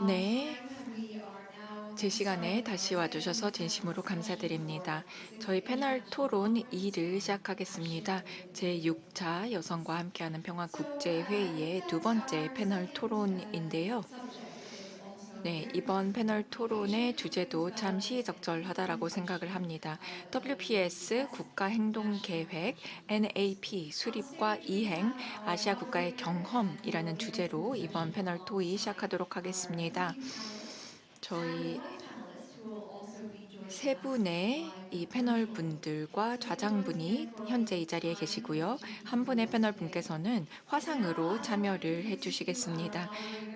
네, 제 시간에 다시 와주셔서 진심으로 감사드립니다. 저희 패널 토론 2를 시작하겠습니다. 제6차 여성과 함께하는 평화국제회의의 두 번째 패널 토론인데요. 네, 이번 패널 토론의 주제도 참 시의적절하다라고 생각을 합니다. WPS 국가행동계획, NAP 수립과 이행, 아시아 국가의 경험이라는 주제로 이번 패널 토의 시작하도록 하겠습니다. 저희 세 분의 이 패널 분들과 좌장분이 현재 이 자리에 계시고요. 한 분의 패널 분께서는 화상으로 참여를 해주시겠습니다.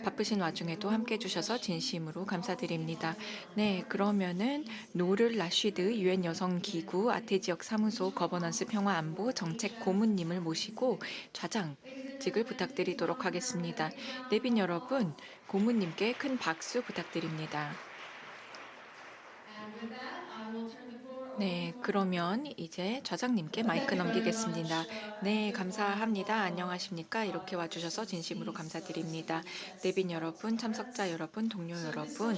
바쁘신 와중에도 함께 해주셔서 진심으로 감사드립니다. 네, 그러면은 노를 라쉬드 유엔 여성기구 아태 지역 사무소 거버넌스 평화안보 정책 고문님을 모시고 좌장직을 부탁드리도록 하겠습니다. 내빈 여러분, 고문님께 큰 박수 부탁드립니다. 네, 그러면 이제 좌장님께 마이크 넘기겠습니다. 네, 감사합니다. 안녕하십니까? 이렇게 와주셔서 진심으로 감사드립니다. 내빈 여러분, 참석자 여러분, 동료 여러분.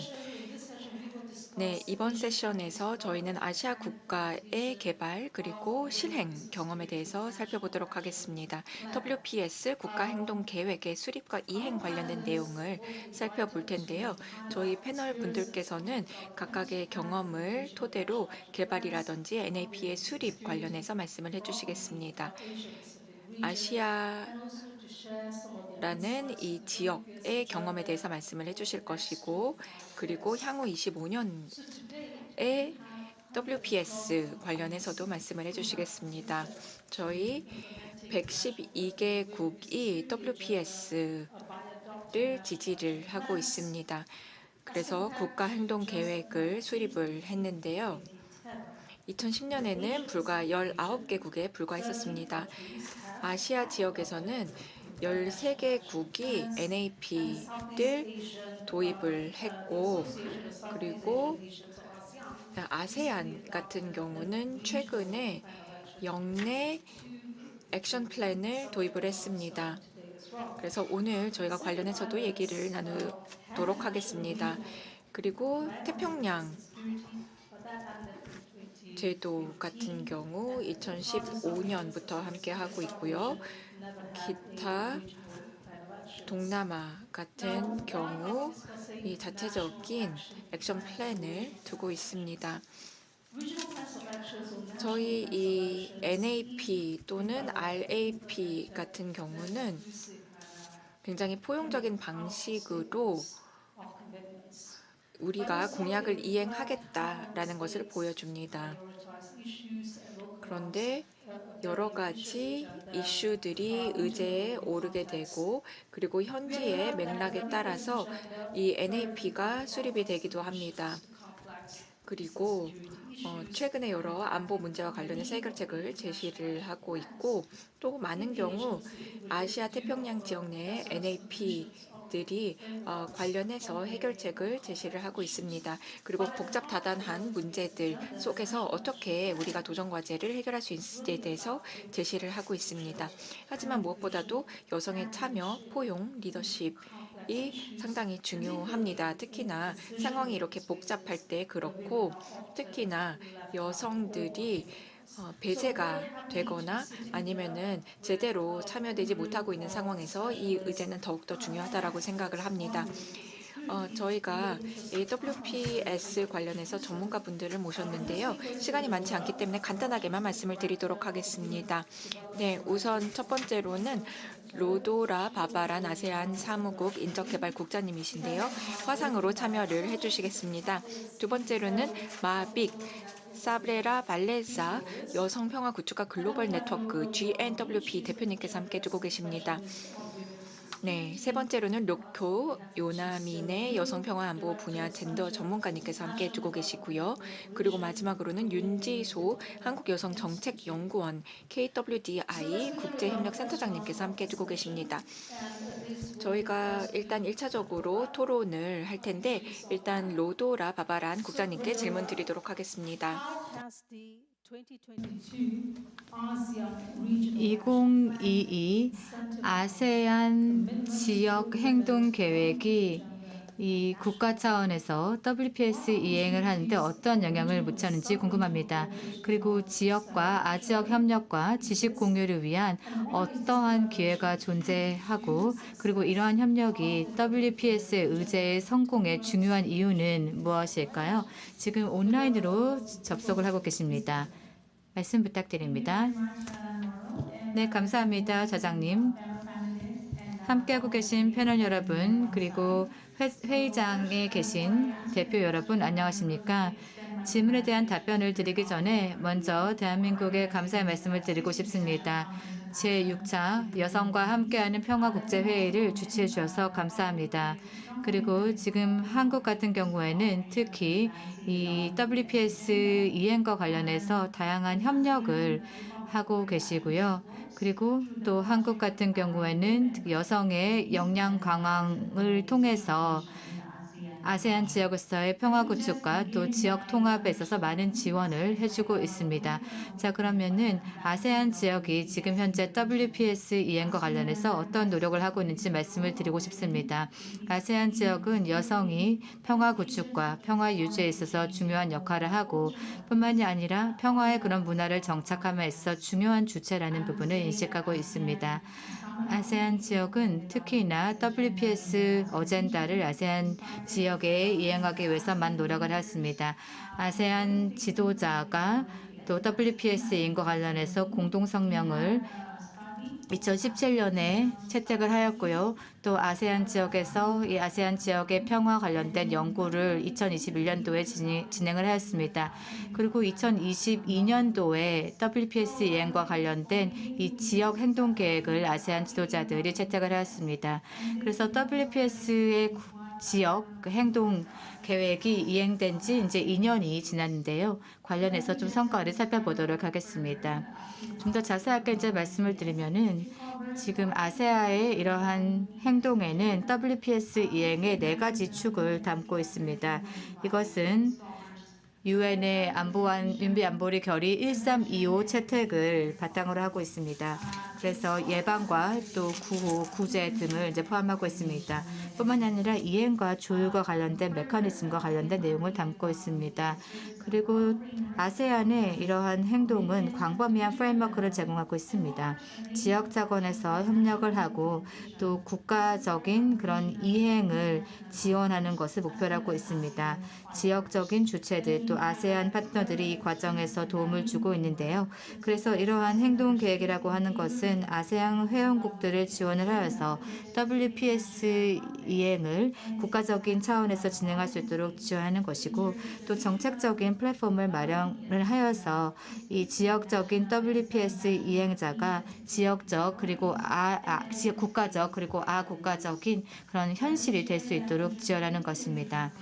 네, 이번 세션에서 저희는 아시아 국가의 개발 그리고 실행 경험에 대해서 살펴보도록 하겠습니다. WPS 국가행동계획의 수립과 이행 관련된 내용을 살펴볼 텐데요. 저희 패널 분들께서는 각각의 경험을 토대로 개발이라든지 NAP의 수립 관련해서 말씀을 해주시겠습니다. 아시아 라는 이 지역의 경험에 대해서 말씀을 해주실 것이고, 그리고 향후 25년에 WPS 관련해서도 말씀을 해주시겠습니다. 저희 112개국이 WPS를 지지를 하고 있습니다. 그래서 국가행동계획을 수립을 했는데요. 2010년에는 불과 19개국에 불과했었습니다. 아시아 지역에서는 13개국이 NAP를 도입을 했고, 그리고 아세안 같은 경우는 최근에 영내 액션 플랜을 도입을 했습니다. 그래서 오늘 저희가 관련해서도 얘기를 나누도록 하겠습니다. 그리고 태평양 제도 같은 경우 2015년부터 함께 하고 있고요. 기타 동남아 같은 경우 이 자체적인 액션 플랜을 두고 있습니다. 저희 이 NAP 또는 RAP 같은 경우는 굉장히 포용적인 방식으로 우리가 공약을 이행하겠다라는 것을 보여줍니다. 그런데 여러 가지 이슈들이 의제에 오르게 되고, 그리고 현지의 맥락에 따라서 이 NAP가 수립이 되기도 합니다. 그리고 최근에 여러 안보 문제와 관련해서 해결책을 제시를 하고 있고, 또 많은 경우 아시아 태평양 지역 내의 NAP들이 관련해서 해결책을 제시를 하고 있습니다. 그리고 복잡다단한 문제들 속에서 어떻게 우리가 도전과제를 해결할 수 있을지에 대해서 제시를 하고 있습니다. 하지만 무엇보다도 여성의 참여, 포용, 리더십 이 상당히 중요합니다. 특히나 상황이 이렇게 복잡할 때 그렇고, 특히나 여성들이 배제가 되거나 아니면은 제대로 참여되지 못하고 있는 상황에서 이 의제는 더욱더 중요하다라고 생각을 합니다. 저희가 AWPS 관련해서 전문가분들을 모셨는데요. 시간이 많지 않기 때문에 간단하게만 말씀을 드리도록 하겠습니다. 네, 우선 첫 번째로는 로도라 바바란 아세안 사무국 인적개발 국장님이신데요. 화상으로 참여를 해주시겠습니다. 두 번째로는 마빅 사브레라 발레사 여성평화구축가 글로벌 네트워크 GNWP 대표님께서 함께 해주고 계십니다. 네, 세 번째로는 료쿄 요나민의 여성평화안보 분야 젠더 전문가님께서 함께 해주고 계시고요. 그리고 마지막으로는 윤지소 한국여성정책연구원 KWDI 국제협력센터장님께서 함께 해주고 계십니다. 저희가 일단 1차적으로 토론을 할 텐데, 일단 로도라 바바란 국장님께 질문 드리도록 하겠습니다. 2022 아세안 지역 행동 계획이 이 국가 차원에서 WPS 이행을 하는데 어떤 영향을 미쳤는지 궁금합니다. 그리고 지역과 아지역 협력과 지식 공유를 위한 어떠한 기회가 존재하고 그리고 이러한 협력이 WPS 의제의 성공의 중요한 이유는 무엇일까요? 지금 온라인으로 접속을 하고 계십니다. 말씀 부탁드립니다. 네, 감사합니다, 자장님. 함께하고 계신 패널 여러분, 그리고 회의장에 계신 대표 여러분, 안녕하십니까? 질문에 대한 답변을 드리기 전에 먼저 대한민국에 감사의 말씀을 드리고 싶습니다. 제6차 여성과 함께하는 평화국제회의를 주최해 주셔서 감사합니다. 그리고 지금 한국 같은 경우에는 특히 이 WPS 이행과 관련해서 다양한 협력을 하고 계시고요. 그리고 또 한국 같은 경우에는 여성의 역량 강화를 통해서 아세안 지역에서의 평화 구축과 또 지역 통합에 있어서 많은 지원을 해주고 있습니다. 자, 그러면은 아세안 지역이 지금 현재 WPS 이행과 관련해서 어떤 노력을 하고 있는지 말씀을 드리고 싶습니다. 아세안 지역은 여성이 평화 구축과 평화 유지에 있어서 중요한 역할을 하고 뿐만이 아니라 평화의 그런 문화를 정착함에 있어 중요한 주체라는 부분을 인식하고 있습니다. 아세안 지역은 특히나 WPS 어젠다를 아세안 지역에 이행하기 위해서만 노력을 했습니다. 아세안 지도자가 또 WPS 인과 관련해서 공동성명을 2017년에 채택을 하였고요. 또 아세안 지역에서 이 아세안 지역의 평화 관련된 연구를 2021년도에 진행을 하였습니다. 그리고 2022년도에 WPS 이행과 관련된 이 지역 행동 계획을 아세안 지도자들이 채택을 하였습니다. 그래서 WPS의 지역 행동 계획이 이행된 지 이제 2년이 지났는데요. 관련해서 좀 성과를 살펴보도록 하겠습니다. 좀 더 자세하게 이제 말씀을 드리면은 지금 아세아의 이러한 행동에는 WPS 이행의 4가지 축을 담고 있습니다. 이것은 유엔의 윤비안보리 결의 1325 채택을 바탕으로 하고 있습니다. 그래서 예방과 또 구호, 구제 등을 이제 포함하고 있습니다. 뿐만 아니라 이행과 조율과 관련된 메커니즘과 관련된 내용을 담고 있습니다. 그리고 아세안의 이러한 행동은 광범위한 프레임워크를 제공하고 있습니다. 지역 차원에서 협력을 하고 또 국가적인 그런 이행을 지원하는 것을 목표로 하고 있습니다. 지역적인 주체들 또 아세안 파트너들이 이 과정에서 도움을 주고 있는데요. 그래서 이러한 행동 계획이라고 하는 것은 아세안 회원국들을 지원을 하여서 WPS 이행을 국가적인 차원에서 진행할 수 있도록 지원하는 것이고 또 정책적인 플랫폼을 마련을 하여서 이 지역적인 WPS 이행자가 지역적 그리고 국가적 그리고 아국가적인 그런 현실이 될 수 있도록 지원하는 것입니다.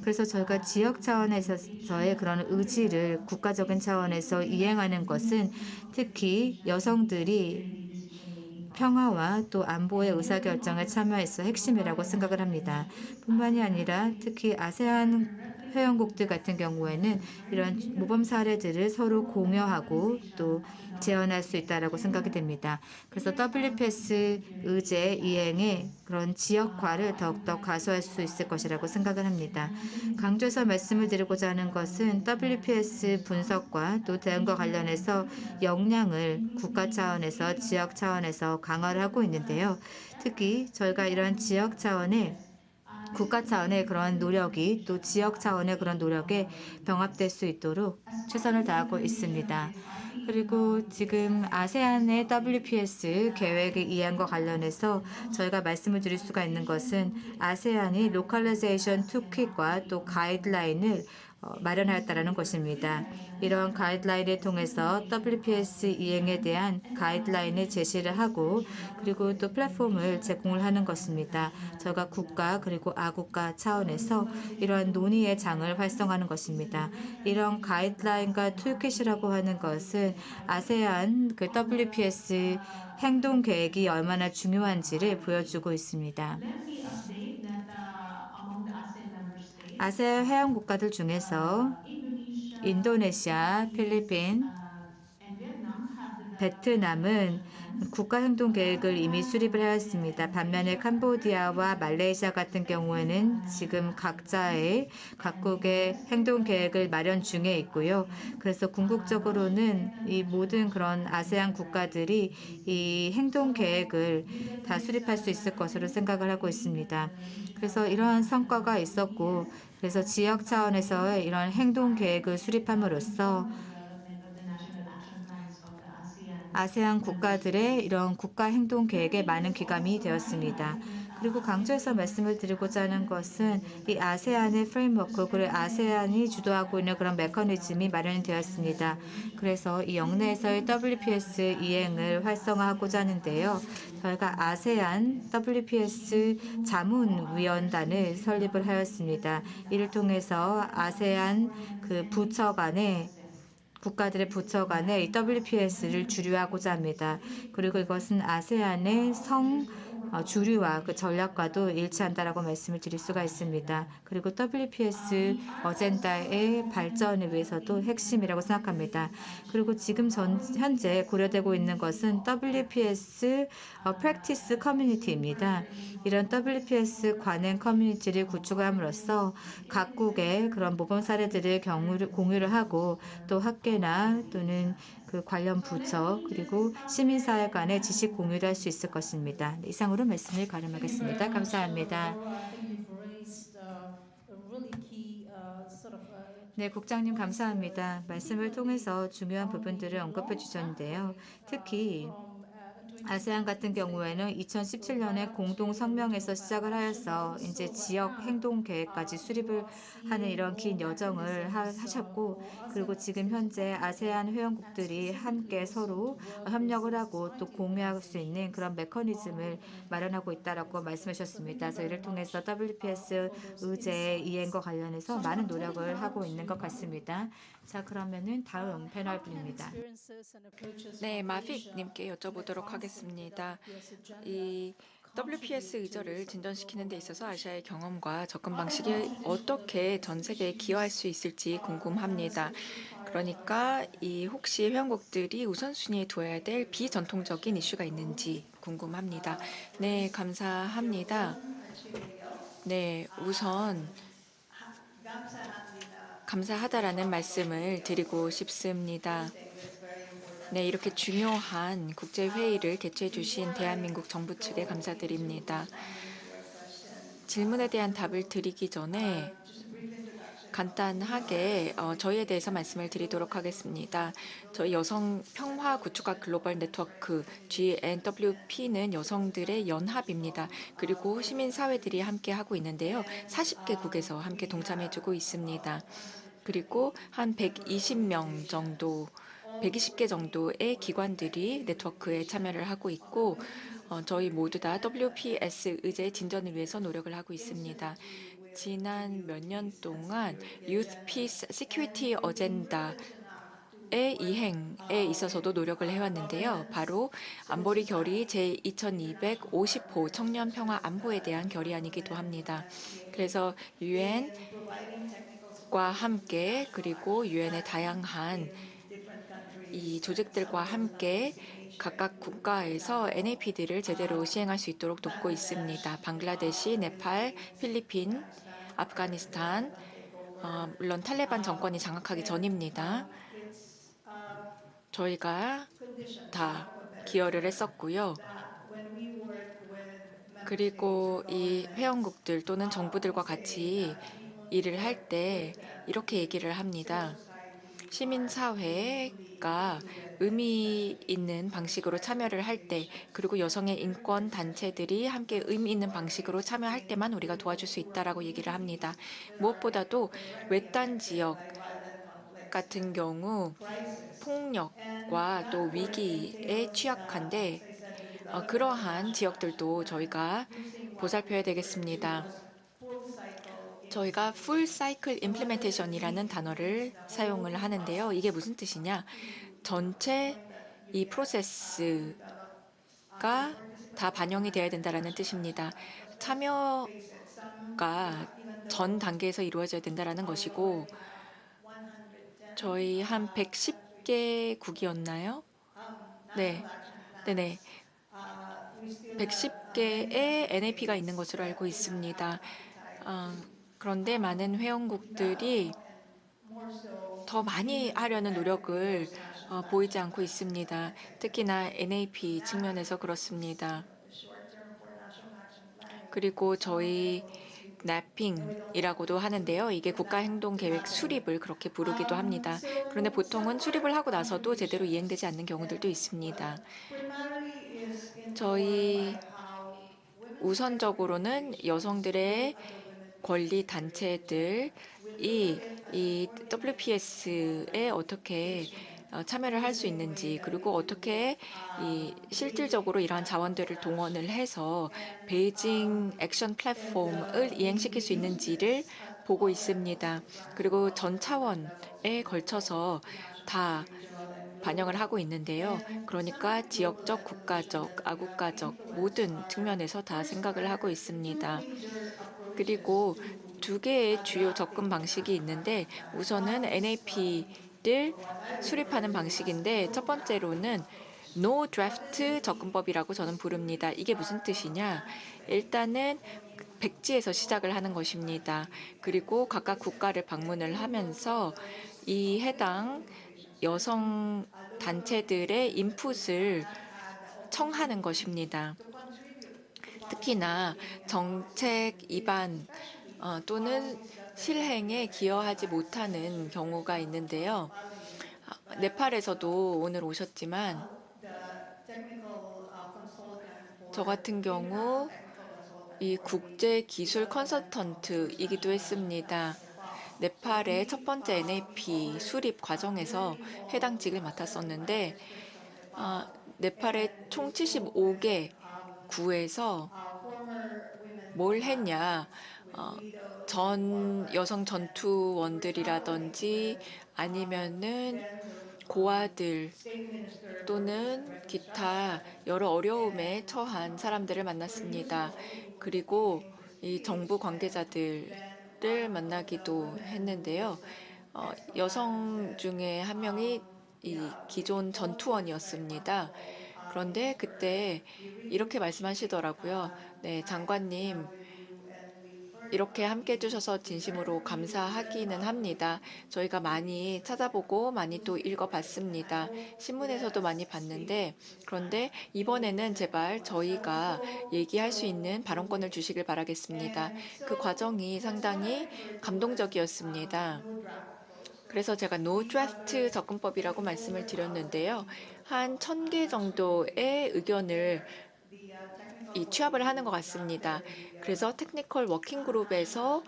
그래서 저희가 지역 차원에서의 그런 의지를 국가적인 차원에서 이행하는 것은 특히 여성들이 평화와 또 안보의 의사결정에 참여해서 핵심이라고 생각을 합니다. 뿐만이 아니라 특히 아세안 회원국들 같은 경우에는 이런 모범 사례들을 서로 공유하고 또 재현할 수 있다고 생각이 됩니다. 그래서 WPS 의제 이행의 그런 지역화를 더욱더 가소할 수 있을 것이라고 생각을 합니다. 강조해서 말씀을 드리고자 하는 것은 WPS 분석과 또 대응과 관련해서 역량을 국가 차원에서 지역 차원에서 강화를 하고 있는데요. 특히 저희가 이런 지역 차원의 국가 차원의 그런 노력이 또 지역 차원의 그런 노력에 병합될 수 있도록 최선을 다하고 있습니다. 그리고 지금 아세안의 WPS 계획의 이행과 관련해서 저희가 말씀을 드릴 수가 있는 것은 아세안이 로컬라이제이션 툴킷과 또 가이드라인을 마련하였다는 것입니다. 이런 가이드라인을 통해서 WPS 이행에 대한 가이드라인을 제시를 하고 그리고 또 플랫폼을 제공을 하는 것입니다. 저희가 국가 그리고 아국가 차원에서 이러한 논의의 장을 활성화하는 것입니다. 이런 가이드라인과 툴킷이라고 하는 것은 아세안 그 WPS 행동 계획이 얼마나 중요한지를 보여주고 있습니다. 아세안 회원 국가들 중에서 인도네시아, 필리핀, 베트남은 국가행동계획을 이미 수립을 하였습니다. 반면에 캄보디아와 말레이시아 같은 경우에는 지금 각국의 행동계획을 마련 중에 있고요. 그래서 궁극적으로는 이 모든 그런 아세안 국가들이 이 행동계획을 다 수립할 수 있을 것으로 생각을 하고 있습니다. 그래서 이러한 성과가 있었고, 그래서 지역 차원에서의 이런 행동계획을 수립함으로써 아세안 국가들의 이런 국가 행동 계획에 많은 귀감이 되었습니다. 그리고 강조해서 말씀을 드리고자 하는 것은 이 아세안의 프레임워크, 그리고 아세안이 주도하고 있는 그런 메커니즘이 마련이 되었습니다. 그래서 이 영내에서의 WPS 이행을 활성화하고자 하는데요. 저희가 아세안 WPS 자문위원단을 설립을 하였습니다. 이를 통해서 아세안 그 부처 간의 국가들의 부처 간의 이 WPS를 주류하고자 합니다. 그리고 이것은 아세안의 주류와 그 전략과도 일치한다라고 말씀을 드릴 수가 있습니다. 그리고 WPS 어젠다의 발전을 위해서도 핵심이라고 생각합니다. 그리고 지금 현재 고려되고 있는 것은 WPS 프랙티스 커뮤니티입니다. 이런 WPS 관행 커뮤니티를 구축함으로써 각국의 그런 모범 사례들을 공유를 하고 또 학계나 또는 그 관련 부처 그리고 시민사회 간의 지식 공유를 할 수 있을 것입니다. 이상으로 말씀을 가름하겠습니다. 감사합니다. 네, 국장님 감사합니다. 말씀을 통해서 중요한 부분들을 언급해 주셨는데요. 특히 아세안 같은 경우에는 2017년에 공동 성명에서 시작을 하여서 이제 지역 행동 계획까지 수립을 하는 이런 긴 여정을 하셨고, 그리고 지금 현재 아세안 회원국들이 함께 서로 협력을 하고 또 공유할 수 있는 그런 메커니즘을 마련하고 있다라고 말씀하셨습니다. 그래서 이를 통해서 WPS 의제 이행과 관련해서 많은 노력을 하고 있는 것 같습니다. 자, 그러면은 다음 패널 분입니다. 네, 마픽님께 여쭤보도록 하겠습니다. 이 WPS 의저를 진전시키는 데 있어서 아시아의 경험과 접근 방식이 어떻게 전 세계에 기여할 수 있을지 궁금합니다. 그러니까 이 혹시 회원국들이 우선순위에 두어야 될 비전통적인 이슈가 있는지 궁금합니다. 네, 감사합니다. 네, 우선 감사하다라는 말씀을 드리고 싶습니다. 네, 이렇게 중요한 국제회의를 개최해 주신 대한민국 정부 측에 감사드립니다. 질문에 대한 답을 드리기 전에 간단하게 저희에 대해서 말씀을 드리도록 하겠습니다. 저희 여성 평화 구축학 글로벌 네트워크 GNWP는 여성들의 연합입니다. 그리고 시민사회들이 함께 하고 있는데요. 40개국에서 함께 동참해주고 있습니다. 그리고 한 120명 정도 120개 정도의 기관들이 네트워크에 참여를 하고 있고 저희 모두 다 WPS 의제 진전을 위해서 노력을 하고 있습니다. 지난 몇 년 동안 Youth Peace Security 어젠다의 이행에 있어서도 노력을 해왔는데요. 바로 안보리 결의 제2250호 청년 평화 안보에 대한 결의안이기도 합니다. 그래서 유엔과 함께 그리고 유엔의 다양한 이 조직들과 함께 각각 국가에서 NAP들을 제대로 시행할 수 있도록 돕고 있습니다. 방글라데시, 네팔, 필리핀, 아프가니스탄, 물론 탈레반 정권이 장악하기 전입니다. 저희가 다 기여를 했었고요. 그리고 이 회원국들 또는 정부들과 같이 일을 할 때 이렇게 얘기를 합니다. 시민사회가 의미 있는 방식으로 참여를 할 때, 그리고 여성의 인권 단체들이 함께 의미 있는 방식으로 참여할 때만 우리가 도와줄 수 있다라고 얘기를 합니다. 무엇보다도 외딴 지역 같은 경우 폭력과 또 위기에 취약한데 그러한 지역들도 저희가 보살펴야 되겠습니다. 저희가 full cycle implementation이라는 단어를 사용을 하는데요. 이게 무슨 뜻이냐? 전체 이 프로세스가 다 반영이 되어야 된다는 뜻입니다. 참여가 전 단계에서 이루어져야 된다는 것이고 저희 한 110개국이었나요? 네. 네네. 110개의 NAP가 있는 것으로 알고 있습니다. 아, 그런데 많은 회원국들이 더 많이 하려는 노력을 보이지 않고 있습니다. 특히나 NAP 측면에서 그렇습니다. 그리고 저희 납핑이라고도 하는데요. 이게 국가행동계획 수립을 그렇게 부르기도 합니다. 그런데 보통은 수립을 하고 나서도 제대로 이행되지 않는 경우들도 있습니다. 저희 우선적으로는 여성들의 권리 단체들이 이 WPS에 어떻게 참여를 할 수 있는지, 그리고 어떻게 이 실질적으로 이러한 자원들을 동원을 해서 베이징 액션 플랫폼을 이행시킬 수 있는지를 보고 있습니다. 그리고 전 차원에 걸쳐서 다 반영을 하고 있는데요. 그러니까 지역적, 국가적, 아국가적 모든 측면에서 다 생각을 하고 있습니다. 그리고 두 개의 주요 접근 방식이 있는데 우선은 NAP를 수립하는 방식인데 첫 번째로는 No Draft 접근법이라고 저는 부릅니다. 이게 무슨 뜻이냐? 일단은 백지에서 시작을 하는 것입니다. 그리고 각각 국가를 방문을 하면서 이 해당 여성 단체들의 인풋을 청하는 것입니다. 특히나 정책 위반 또는 실행에 기여하지 못하는 경우가 있는데요. 네팔에서도 오늘 오셨지만 저 같은 경우 이 국제 기술 컨설턴트이기도 했습니다. 네팔의 첫 번째 NAP 수립 과정에서 해당 직을 맡았었는데 네팔의 총 75개 구에서 뭘 했냐? 어, 전 여성 전투원들이라든지 아니면은 고아들 또는 기타 여러 어려움에 처한 사람들을 만났습니다. 그리고 이 정부 관계자들을 만나기도 했는데요. 여성 중에 한 명이 이 기존 전투원이었습니다. 그런데 그때 이렇게 말씀하시더라고요. 네, 장관님, 이렇게 함께 해주셔서 진심으로 감사하기는 합니다. 저희가 많이 찾아보고 많이 또 읽어봤습니다. 신문에서도 많이 봤는데, 그런데 이번에는 제발 저희가 얘기할 수 있는 발언권을 주시길 바라겠습니다. 그 과정이 상당히 감동적이었습니다. 그래서 제가 노 드래프트 접근법이라고 말씀을 드렸는데요. 한 1,000개 정도의 의견을 취합을 하는 것 같습니다. 그래서 테크니컬 워킹 그룹에서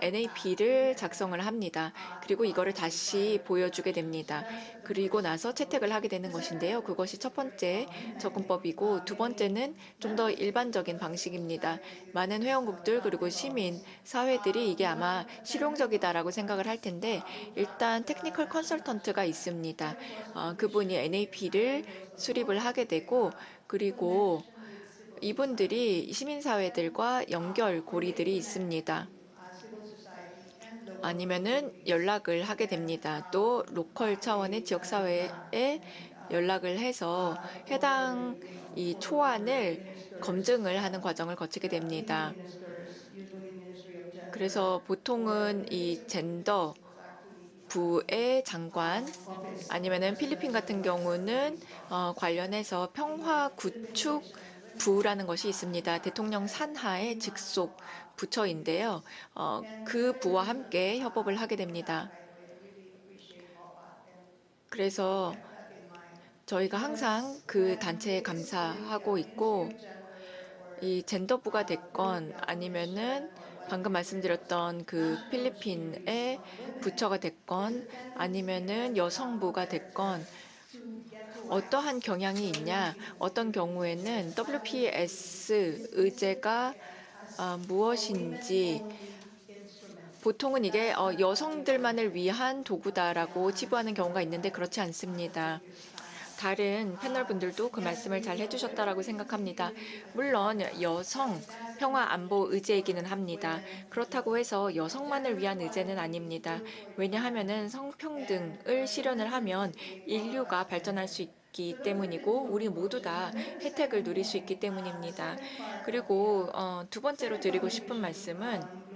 NAP를 작성을 합니다. 그리고 이거를 다시 보여주게 됩니다. 그리고 나서 채택을 하게 되는 것인데요. 그것이 첫 번째 접근법이고 두 번째는 좀 더 일반적인 방식입니다. 많은 회원국들 그리고 시민, 사회들이 이게 아마 실용적이다라고 생각을 할 텐데 일단 테크니컬 컨설턴트가 있습니다. 그분이 NAP를 수립을 하게 되고 그리고 이분들이 시민사회들과 연결고리들이 있습니다. 아니면은 연락을 하게 됩니다. 또 로컬 차원의 지역사회에 연락을 해서 해당 이 초안을 검증을 하는 과정을 거치게 됩니다. 그래서 보통은 이 젠더 부의 장관 아니면은 필리핀 같은 경우는 관련해서 평화 구축 부라는 것이 있습니다. 대통령 산하의 직속 부처인데요. 그 부와 함께 협업을 하게 됩니다. 그래서 저희가 항상 그 단체에 감사하고 있고 이 젠더부가 됐건 아니면은 방금 말씀드렸던 그 필리핀의 부처가 됐건 아니면은 여성부가 됐건 어떠한 경향이 있냐? 어떤 경우에는 WPS 의제가 무엇인지 보통은 이게 여성들만을 위한 도구다라고 치부하는 경우가 있는데 그렇지 않습니다. 다른 패널 분들도 그 말씀을 잘 해주셨다라고 생각합니다. 물론 여성 평화 안보 의제이기는 합니다. 그렇다고 해서 여성만을 위한 의제는 아닙니다. 왜냐하면은 성평등을 실현을 하면 인류가 발전할 수 있기 때문이고 우리 모두 다 혜택을 누릴 수 있기 때문입니다. 그리고 두 번째로 드리고 싶은 말씀은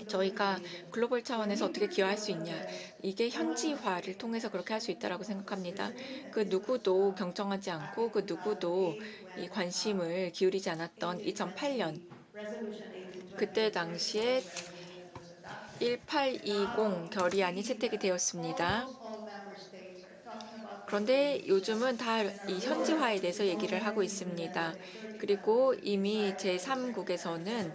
저희가 글로벌 차원에서 어떻게 기여할 수 있냐. 이게 현지화를 통해서 그렇게 할 수 있다라고 생각합니다. 그 누구도 경청하지 않고 그 누구도 이 관심을 기울이지 않았던 2008년 그때 당시에 1820 결의안이 채택이 되었습니다. 그런데 요즘은 다 이 현지화에 대해서 얘기를 하고 있습니다. 그리고 이미 제3국에서는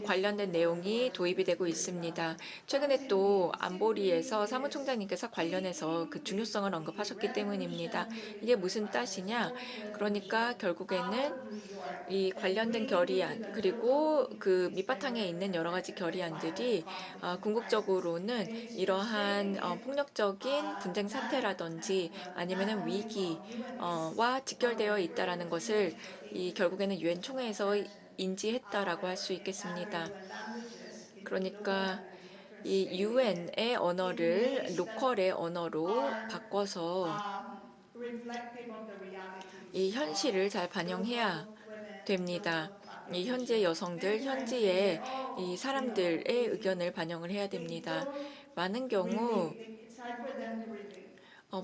관련된 내용이 도입이 되고 있습니다. 최근에 또 안보리에서 사무총장님께서 관련해서 그 중요성을 언급하셨기 때문입니다. 이게 무슨 뜻이냐? 그러니까 결국에는 이 관련된 결의안 그리고 그 밑바탕에 있는 여러 가지 결의안들이 궁극적으로는 이러한 폭력적인 분쟁 사태라든지 아니면은 위기와 직결되어 있다라는 것을 이 결국에는 유엔 총회에서 인지했다라고 할 수 있겠습니다. 그러니까 이 유엔의 언어를 로컬의 언어로 바꿔서 이 현실을 잘 반영해야 됩니다. 이 현재 여성들, 현지의 이 사람들의 의견을 반영을 해야 됩니다. 많은 경우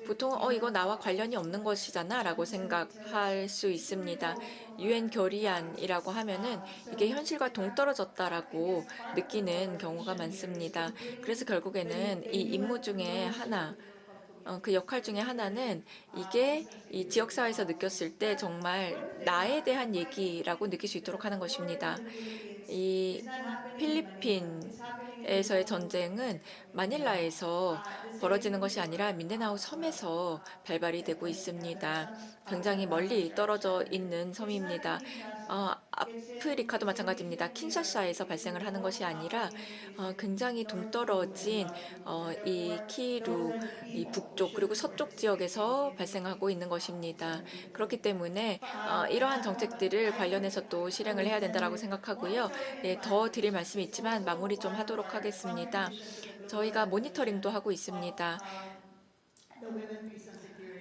보통 이거 나와 관련이 없는 것이잖아라고 생각할 수 있습니다. 유엔 결의안이라고 하면은 이게 현실과 동떨어졌다라고 느끼는 경우가 많습니다. 그래서 결국에는 이 임무 중에 하나 그 역할 중에 하나는 이게 이 지역사회에서 느꼈을 때 정말 나에 대한 얘기라고 느낄 수 있도록 하는 것입니다. 이 필리핀에서의 전쟁은 마닐라에서 벌어지는 것이 아니라 민다나오 섬에서 발발이 되고 있습니다. 굉장히 멀리 떨어져 있는 섬입니다. 아프리카도 마찬가지입니다. 킨샤사에서 발생을 하는 것이 아니라 굉장히 동떨어진 이 키루 이 북쪽 그리고 서쪽 지역에서 발생하고 있는 것입니다. 그렇기 때문에 이러한 정책들을 관련해서 또 실행을 해야 된다라고 생각하고요. 예, 더 드릴 말씀이 있지만 마무리 좀 하도록 하겠습니다. 저희가 모니터링도 하고 있습니다.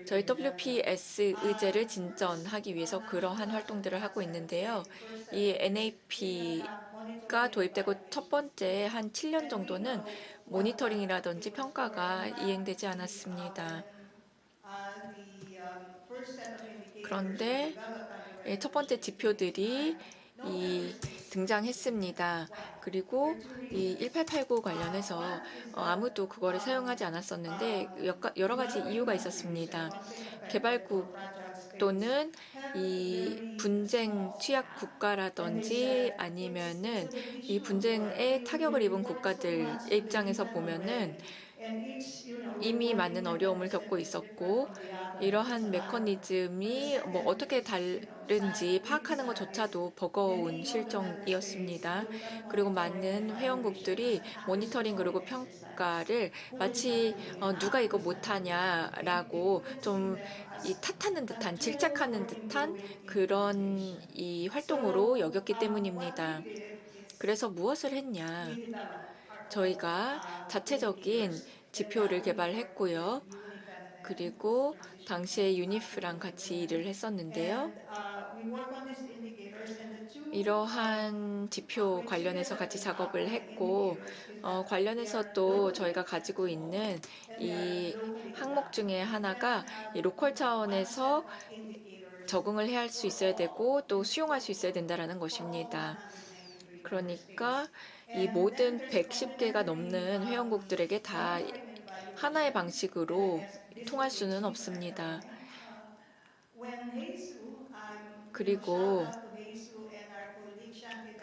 저희 WPS 의제를 진전하기 위해서 그러한 활동들을 하고 있는데요. 이 NAP가 도입되고 첫 번째 한 7년 정도는 모니터링이라든지 평가가 이행되지 않았습니다. 그런데 예, 첫 번째 지표들이 등장했습니다. 그리고 이 1889 관련해서 아무도 그거를 사용하지 않았었는데 여러 가지 이유가 있었습니다. 개발국 또는 이 분쟁 취약 국가라든지 아니면은 이 분쟁에 타격을 입은 국가들의 입장에서 보면은 이미 많은 어려움을 겪고 있었고 이러한 메커니즘이 뭐 어떻게 다른지 파악하는 것조차도 버거운 실정이었습니다. 그리고 많은 회원국들이 모니터링 그리고 평가를 마치 누가 이거 못하냐라고 좀 이 탓하는 듯한 질책하는 듯한 그런 이 활동으로 여겼기 때문입니다. 그래서 무엇을 했냐? 저희가 자체적인 지표를 개발했고요. 그리고 당시에 유니프랑 같이 일을 했었는데요. 이러한 지표 관련해서 같이 작업을 했고, 관련해서 또 저희가 가지고 있는 이 항목 중에 하나가 이 로컬 차원에서 적응을 해야 할 수 있어야 되고 또 수용할 수 있어야 된다라는 것입니다. 그러니까 이 모든 110개가 넘는 회원국들에게 다 하나의 방식으로 통할 수는 없습니다. 그리고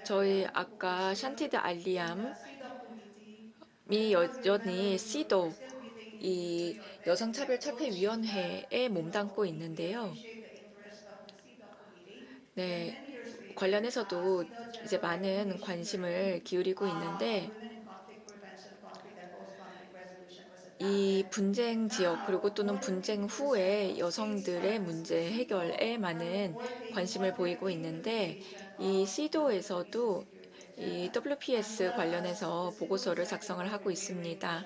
저희 아까 샨티드 알리암이 여전히 시도 이 여성차별철폐위원회에 몸담고 있는데요. 네, 관련해서도 이제 많은 관심을 기울이고 있는데 이 분쟁 지역 그리고 또는 분쟁 후에 여성들의 문제 해결에 많은 관심을 보이고 있는데 이 시도에서도 이 WPS 관련해서 보고서를 작성을 하고 있습니다.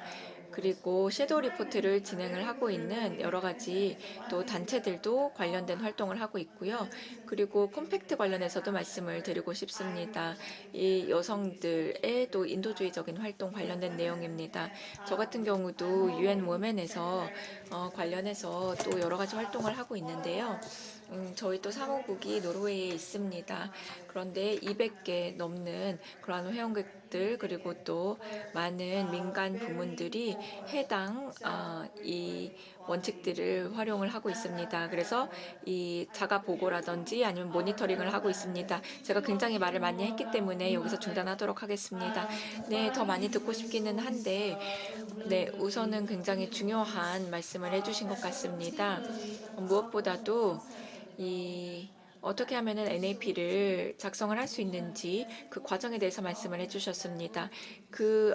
그리고 섀도우 리포트를 진행을 하고 있는 여러 가지 또 단체들도 관련된 활동을 하고 있고요. 그리고 컴팩트 관련해서도 말씀을 드리고 싶습니다. 이 여성들의 또 인도주의적인 활동 관련된 내용입니다. 저 같은 경우도 UN 워멘에서 관련해서 또 여러 가지 활동을 하고 있는데요. 저희 또 사무국이 노르웨이에 있습니다. 그런데 200개 넘는 그러한 회원국들 그리고 또 많은 민간 부문들이 해당 이 원칙들을 활용을 하고 있습니다. 그래서 이 자가 보고라든지 아니면 모니터링을 하고 있습니다. 제가 굉장히 말을 많이 했기 때문에 여기서 중단하도록 하겠습니다. 네, 더 많이 듣고 싶기는 한데 네, 우선은 굉장히 중요한 말씀을 해주신 것 같습니다. 무엇보다도 이 어떻게 하면은 NAP를 작성을 할 수 있는지 그 과정에 대해서 말씀을 해주셨습니다. 그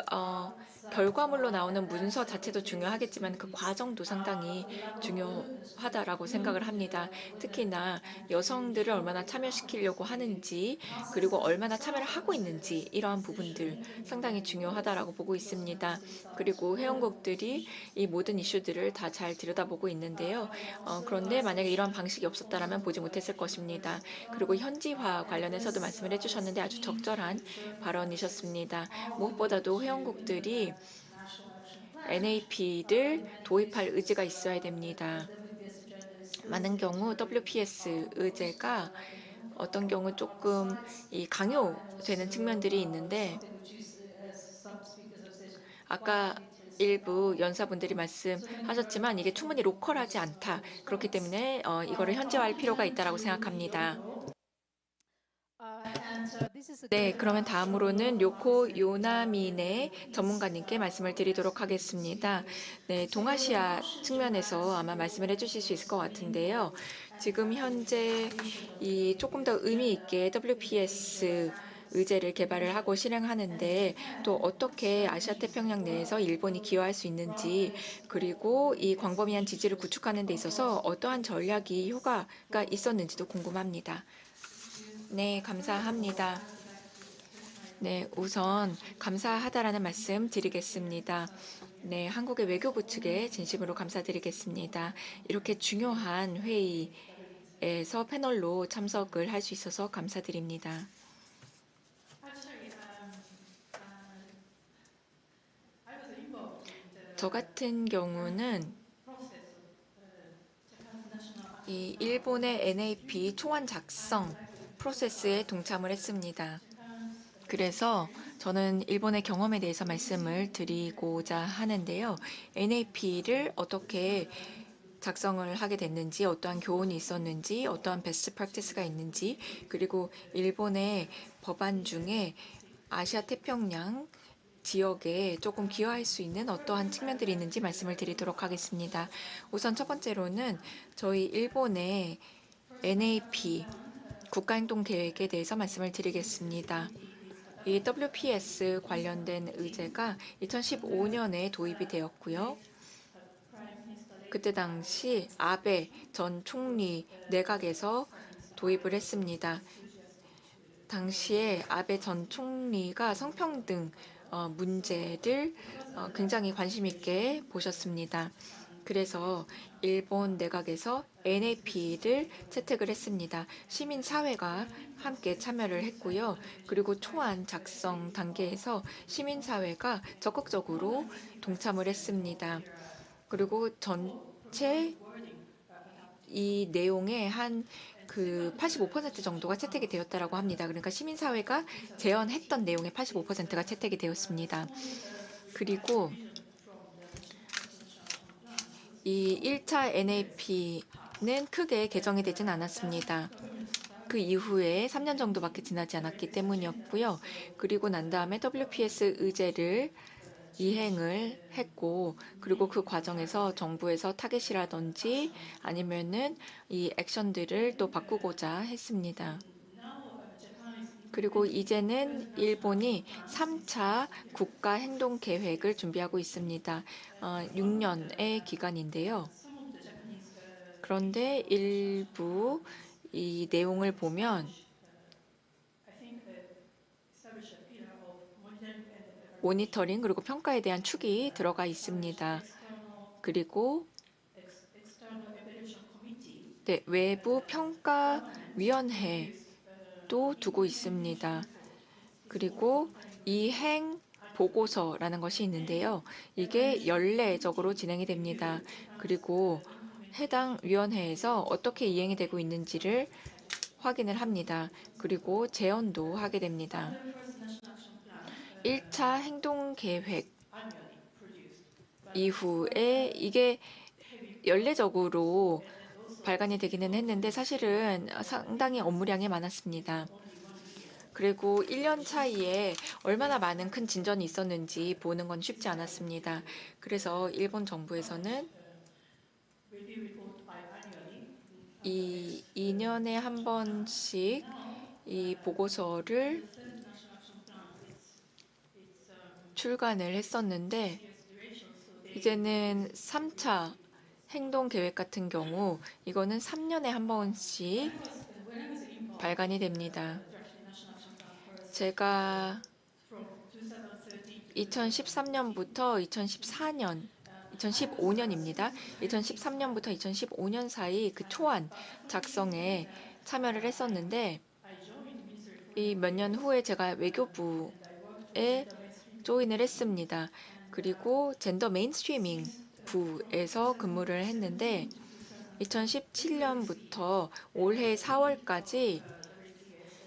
결과물로 나오는 문서 자체도 중요하겠지만 그 과정도 상당히 중요하다라고 생각을 합니다. 특히나 여성들을 얼마나 참여시키려고 하는지 그리고 얼마나 참여를 하고 있는지 이러한 부분들 상당히 중요하다라고 보고 있습니다. 그리고 회원국들이 이 모든 이슈들을 다 잘 들여다보고 있는데요. 그런데 만약에 이런 방식이 없었다면 보지 못했을 것입니다. 그리고 현지화 관련해서도 말씀을 해주셨는데 아주 적절한 발언이셨습니다. 무엇보다도 회원국들이 NAP를 도입할 의지가 있어야 됩니다. 많은 경우 WPS 의제가 어떤 경우 조금 이 강요되는 측면들이 있는데 아까 일부 연사분들이 말씀하셨지만 이게 충분히 로컬하지 않다. 그렇기 때문에 이거를 현지화할 필요가 있다고 생각합니다. 네, 그러면 다음으로는 료코 요나미네 전문가님께 말씀을 드리도록 하겠습니다. 네, 동아시아 측면에서 아마 말씀을 해주실 수 있을 것 같은데요. 지금 현재 이 조금 더 의미 있게 WPS 의제를 개발을 하고 실행하는데 또 어떻게 아시아 태평양 내에서 일본이 기여할 수 있는지 그리고 이 광범위한 지지를 구축하는 데 있어서 어떠한 전략이 효과가 있었는지도 궁금합니다. 네, 감사합니다. 네, 우선 감사하다라는 말씀 드리겠습니다. 네, 한국의 외교부 측에 진심으로 감사드리겠습니다. 이렇게 중요한 회의에서 패널로 참석을 할 수 있어서 감사드립니다. 저 같은 경우는 이 일본의 NAP 초안 작성 프로세스에 동참을 했습니다. 그래서 저는 일본의 경험에 대해서 말씀을 드리고자 하는데요. NAP를 어떻게 작성을 하게 됐는지, 어떠한 교훈이 있었는지, 어떠한 베스트 프랙티스가 있는지, 그리고 일본의 법안 중에 아시아 태평양 지역에 조금 기여할 수 있는 어떠한 측면들이 있는지 말씀을 드리도록 하겠습니다. 우선 첫 번째로는 저희 일본의 NAP 국가행동 계획에 대해서 말씀을 드리겠습니다. 이 WPS 관련된 의제가 2015년에 도입이 되었고요. 그때 당시 아베 전 총리 내각에서 도입을 했습니다. 당시에 아베 전 총리가 성평등 문제를 굉장히 관심 있게 보셨습니다. 그래서 일본 내각에서 NAP를 채택을 했습니다. 시민사회가 함께 참여를 했고요. 그리고 초안 작성 단계에서 시민사회가 적극적으로 동참을 했습니다. 그리고 전체 이 내용의 한 그 85% 정도가 채택이 되었다라고 합니다. 그러니까 시민사회가 제언했던 내용의 85%가 채택이 되었습니다. 그리고 이 1차 NAP는 크게 개정이 되진 않았습니다. 그 이후에 3년 정도밖에 지나지 않았기 때문이었고요. 그리고 난 다음에 WPS 의제를 이행을 했고 그리고 그 과정에서 정부에서 타겟이라든지 아니면은 이 액션들을 또 바꾸고자 했습니다. 그리고 이제는 일본이 3차 국가 행동 계획을 준비하고 있습니다. 6년의 기간인데요. 그런데 일부 이 내용을 보면 모니터링 그리고 평가에 대한 축이 들어가 있습니다. 그리고 네, 외부 평가위원회도 두고 있습니다. 그리고 이행 보고서라는 것이 있는데요. 이게 연례적으로 진행이 됩니다. 그리고 해당 위원회에서 어떻게 이행이 되고 있는지를 확인을 합니다. 그리고 재원도 하게 됩니다. 1차 행동계획 이후에 이게 연례적으로 발간이 되기는 했는데 사실은 상당히 업무량이 많았습니다. 그리고 1년 차이에 얼마나 많은 큰 진전이 있었는지 보는 건 쉽지 않았습니다. 그래서 일본 정부에서는 이 2년에 한 번씩 이 보고서를 출간을 했었는데 이제는 3차 행동 계획 같은 경우 이거는 3년에 한 번씩 발간이 됩니다. 제가 2013년부터 2015년입니다. 2013년부터 2015년 사이 그 초안 작성에 참여를 했었는데 이 몇 년 후에 제가 외교부에 조인을 했습니다. 그리고 젠더 메인스트리밍 부에서 근무를 했는데 2017년부터 올해 4월까지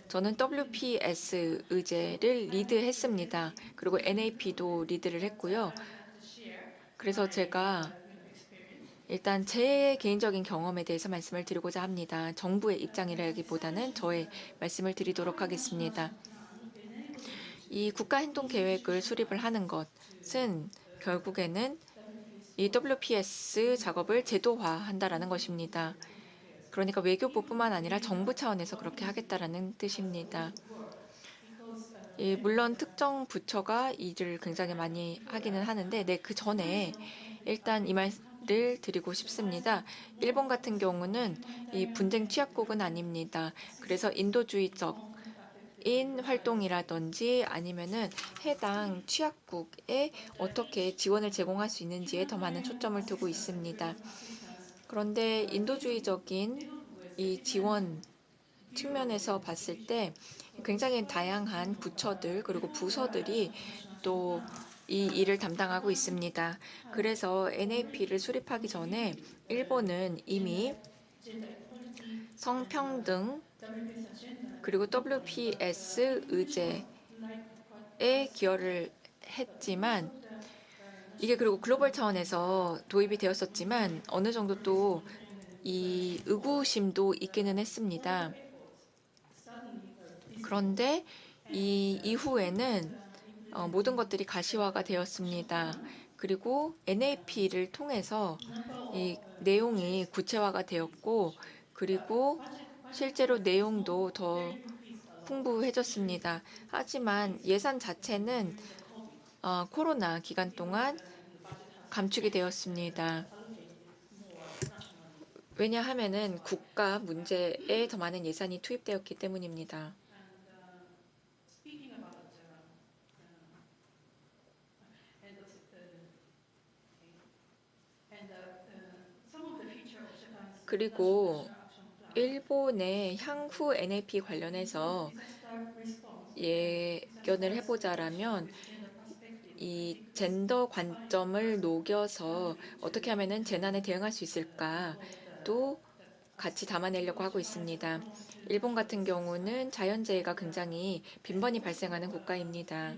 저는 WPS 의제를 리드했습니다. 그리고 NAP도 리드를 했고요. 그래서 제가 일단 제 개인적인 경험에 대해서 말씀을 드리고자 합니다. 정부의 입장이라기보다는 저의 말씀을 드리도록 하겠습니다. 이 국가행동계획을 수립을 하는 것은 결국에는 이 WPS 작업을 제도화한다라는 것입니다. 그러니까 외교부뿐만 아니라 정부 차원에서 그렇게 하겠다라는 뜻입니다. 물론 특정 부처가 일을 굉장히 많이 하기는 하는데 그 전에 일단 이 말을 드리고 싶습니다. 일본 같은 경우는 이 분쟁 취약국은 아닙니다. 그래서 인도주의적 인 활동이라든지 아니면은 해당 취약국에 어떻게 지원을 제공할 수 있는지에 더 많은 초점을 두고 있습니다. 그런데 인도주의적인 이 지원 측면에서 봤을 때 굉장히 다양한 부처들 그리고 부서들이 또 이 일을 담당하고 있습니다. 그래서 NAP를 수립하기 전에 일본은 이미 성평등 그리고 WPS 의제에 기여를 했지만 이게 그리고 글로벌 차원에서 도입이 되었었지만 어느 정도 또 이 의구심도 있기는 했습니다. 그런데 이 이후에는 모든 것들이 가시화가 되었습니다. 그리고 NAP를 통해서 이 내용이 구체화가 되었고 그리고 실제로 내용도 더 풍부해졌습니다. 하지만 예산 자체는 코로나 기간 동안 감축이 되었습니다. 왜냐하면은 국가 문제에 더 많은 예산이 투입되었기 때문입니다. 그리고 일본의 향후 NAP 관련해서 예견을 해보자라면 이 젠더 관점을 녹여서 어떻게 하면은 재난에 대응할 수 있을까도 같이 담아내려고 하고 있습니다. 일본 같은 경우는 자연재해가 굉장히 빈번히 발생하는 국가입니다.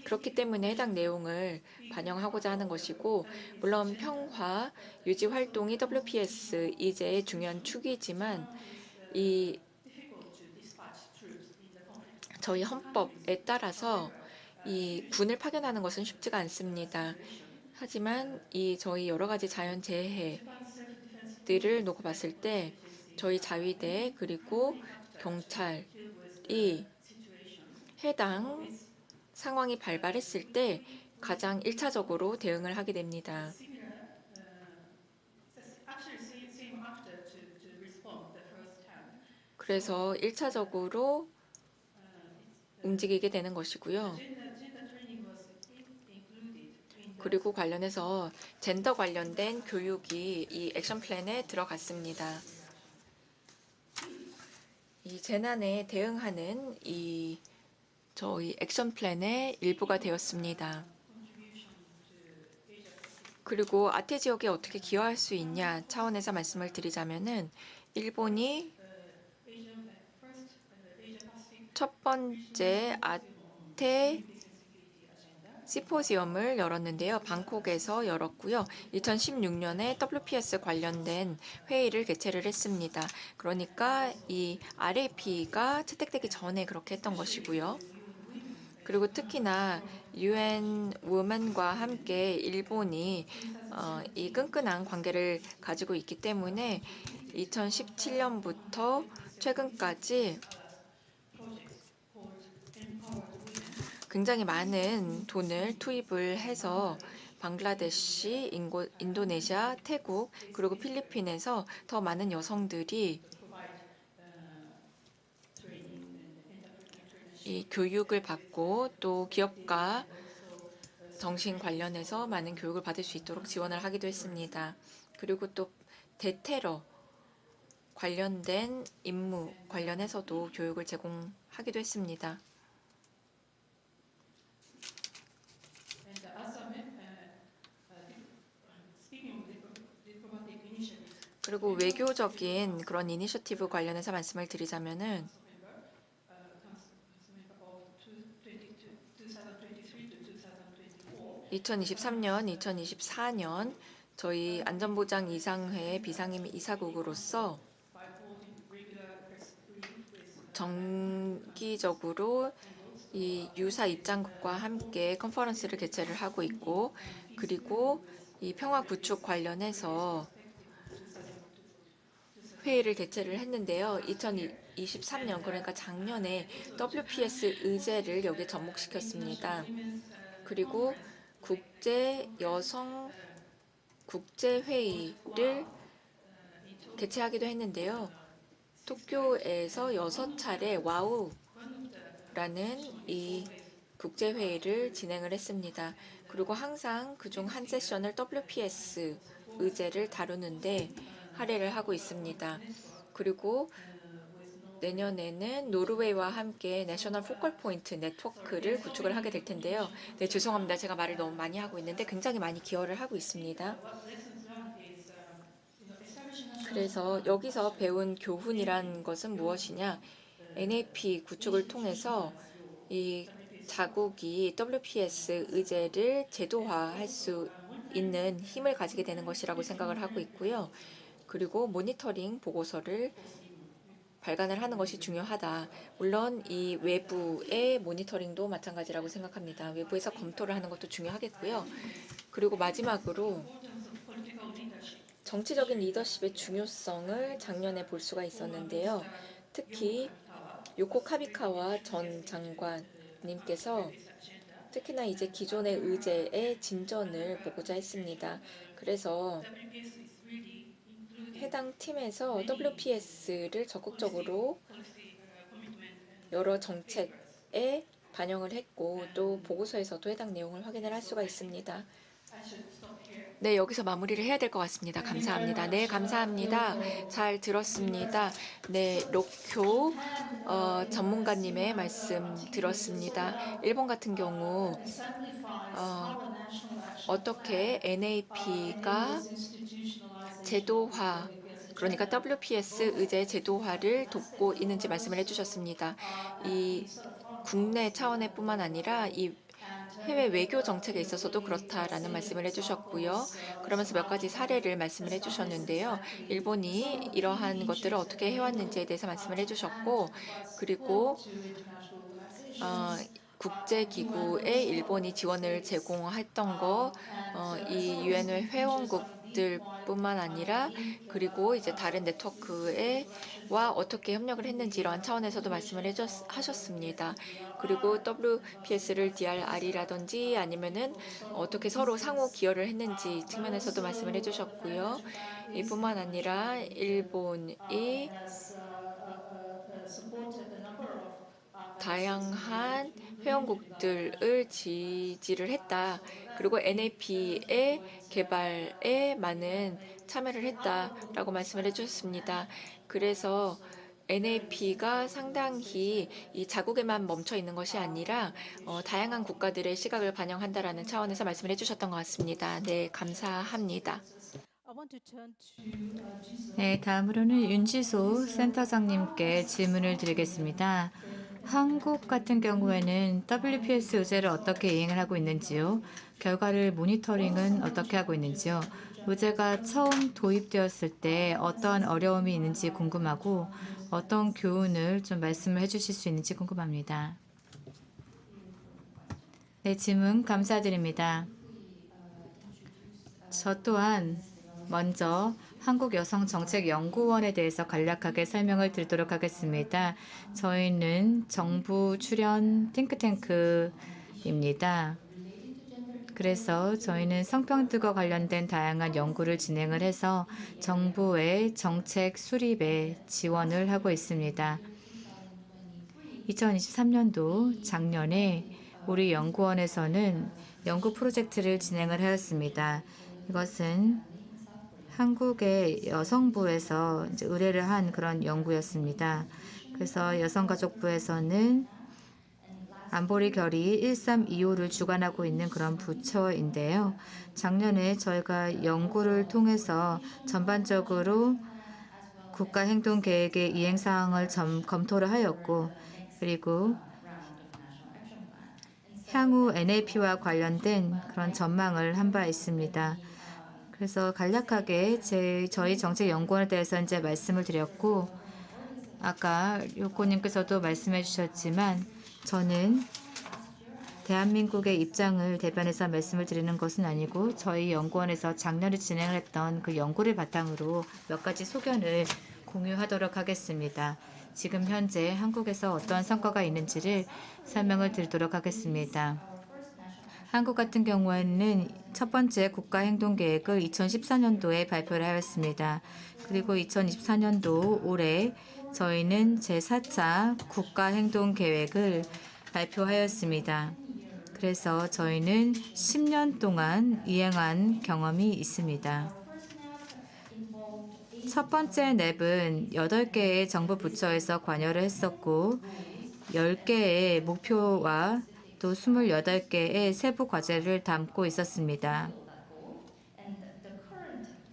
그렇기 때문에 해당 내용을 반영하고자 하는 것이고 물론 평화 유지 활동이 WPS 이제의 중요한 축이지만 이 저희 헌법에 따라서 이 군을 파견하는 것은 쉽지가 않습니다. 하지만 이 저희 여러 가지 자연재해들을 놓고 봤을 때 저희 자위대 그리고 경찰이 해당 상황이 발발했을 때 가장 1차적으로 대응을 하게 됩니다. 그래서 1차적으로 움직이게 되는 것이고요. 그리고 관련해서 젠더 관련된 교육이 이 액션 플랜에 들어갔습니다. 이 재난에 대응하는 저희 액션 플랜의 일부가 되었습니다. 그리고 아태 지역에 어떻게 기여할 수 있냐 차원에서 말씀을 드리자면은 일본이 첫 번째 아태 시포지엄을 열었는데요. 방콕에서 열었고요. 2016년에 WPS 관련된 회의를 개최를 했습니다. 그러니까 이 RAP가 채택되기 전에 그렇게 했던 것이고요. 그리고 특히나 UN Women과 함께 일본이 이 끈끈한 관계를 가지고 있기 때문에 2017년부터 최근까지 굉장히 많은 돈을 투입을 해서 방글라데시, 인도네시아, 태국, 그리고 필리핀에서 더 많은 여성들이 이 교육을 받고 또 기업가 정신 관련해서 많은 교육을 받을 수 있도록 지원을 하기도 했습니다. 그리고 또 대테러 관련된 임무 관련해서도 교육을 제공하기도 했습니다. 그리고 외교적인 그런 이니셔티브 관련해서 말씀을 드리자면은 2023년, 2024년 저희 안전보장 이상회 비상임 이사국으로서 정기적으로 이 유사 입장국과 함께 컨퍼런스를 개최를 하고 있고, 그리고 이 평화 구축 관련해서 회의를 개최를 했는데요. 2023년, 그러니까 작년에 WPS 의제를 여기에 접목시켰습니다. 그리고 국제 여성 국제회의를 개최하기도 했는데요. 도쿄에서 6차례 와우라는 이 국제회의를 진행을 했습니다. 그리고 항상 그중 한 세션을 WPS 의제를 다루는데 할애를 하고 있습니다. 그리고 내년에는 노르웨이와 함께 내셔널 포컬 포인트 네트워크를 구축을 하게 될 텐데요. 네, 죄송합니다. 제가 말을 너무 많이 하고 있는데 굉장히 많이 기여를 하고 있습니다. 그래서 여기서 배운 교훈이란 것은 무엇이냐? NAP 구축을 통해서 이 자국이 WPS 의제를 제도화할 수 있는 힘을 가지게 되는 것이라고 생각을 하고 있고요. 그리고 모니터링 보고서를 발간을 하는 것이 중요하다. 물론 이 외부의 모니터링도 마찬가지라고 생각합니다. 외부에서 검토를 하는 것도 중요하겠고요. 그리고 마지막으로 정치적인 리더십의 중요성을 작년에 볼 수가 있었는데요. 특히 요코 카비카와 전 장관님께서 특히나 이제 기존의 의제의 진전을 보고자 했습니다. 그래서 해당 팀에서 WPS를 적극적으로 여러 정책에 반영을 했고 또 보고서에서도 해당 내용을 확인을 할 수가 있습니다. 네, 여기서 마무리를 해야 될 것 같습니다. 감사합니다. 네, 감사합니다. 잘 들었습니다. 네, 로쿄 전문가님의 말씀 들었습니다. 일본 같은 경우 어떻게 NAP가 제도화, 그러니까 WPS 의제 제도화를 돕고 있는지 말씀을 해주셨습니다. 이 국내 차원의 뿐만 아니라 이 해외 외교 정책에 있어서도 그렇다라는 말씀을 해주셨고요. 그러면서 몇 가지 사례를 말씀을 해주셨는데요. 일본이 이러한 것들을 어떻게 해왔는지에 대해서 말씀을 해주셨고, 그리고 국제기구에 일본이 지원을 제공했던 거, 이 유엔의 회원국 기업들뿐만 아니라 그리고 이제 다른 네트워크와 어떻게 협력을 했는지 이러한 차원에서도 말씀을 하셨습니다. 그리고 WPS를 DRR이라든지 아니면은 어떻게 서로 상호 기여를 했는지 측면에서도 말씀을 해주셨고요. 이뿐만 아니라 일본이 다양한 회원국들을 지지를 했다. 그리고 NAP의 개발에 많은 참여를 했다라고 말씀을 해주셨습니다. 그래서 NAP가 상당히 이 자국에만 멈춰 있는 것이 아니라 다양한 국가들의 시각을 반영한다라는 차원에서 말씀을 해주셨던 것 같습니다. 네, 감사합니다. 네, 다음으로는 윤지소 센터장님께 질문을 드리겠습니다. 한국 같은 경우에는 WPS 의제를 어떻게 이행을 하고 있는지요? 결과를 모니터링은 어떻게 하고 있는지요? 의제가 처음 도입되었을 때 어떤 어려움이 있는지 궁금하고 어떤 교훈을 좀 말씀을 해주실 수 있는지 궁금합니다. 네, 질문 감사드립니다. 저 또한 먼저 한국여성정책연구원에 대해서 간략하게 설명을 드리도록 하겠습니다. 저희는 정부 출연 띵크탱크입니다. 그래서 저희는 성평등과 관련된 다양한 연구를 진행을 해서 정부의 정책 수립에 지원을 하고 있습니다. 2023년도 작년에 우리 연구원에서는 연구 프로젝트를 진행을 하였습니다. 이것은 한국의 여성부에서 이제 의뢰를 한 그런 연구였습니다. 그래서 여성가족부에서는 안보리 결의 1325를 주관하고 있는 그런 부처인데요. 작년에 저희가 연구를 통해서 전반적으로 국가행동계획의 이행사항을 검토를 하였고, 그리고 향후 NAP와 관련된 그런 전망을 한 바 있습니다. 그래서 간략하게 저희 정책연구원에 대해서 이제 말씀을 드렸고, 아까 요코님께서도 말씀해 주셨지만 저는 대한민국의 입장을 대변해서 말씀을 드리는 것은 아니고 저희 연구원에서 작년에 진행을 했던 그 연구를 바탕으로 몇 가지 소견을 공유하도록 하겠습니다. 지금 현재 한국에서 어떠한 성과가 있는지를 설명을 드리도록 하겠습니다. 한국 같은 경우에는 첫 번째 국가행동계획을 2014년도에 발표를 하였습니다. 그리고 2024년도 올해 저희는 제4차 국가행동계획을 발표하였습니다. 그래서 저희는 10년 동안 이행한 경험이 있습니다. 첫 번째 냅은 8개의 정부 부처에서 관여를 했었고 10개의 목표와 또 28개의 세부 과제를 담고 있었습니다.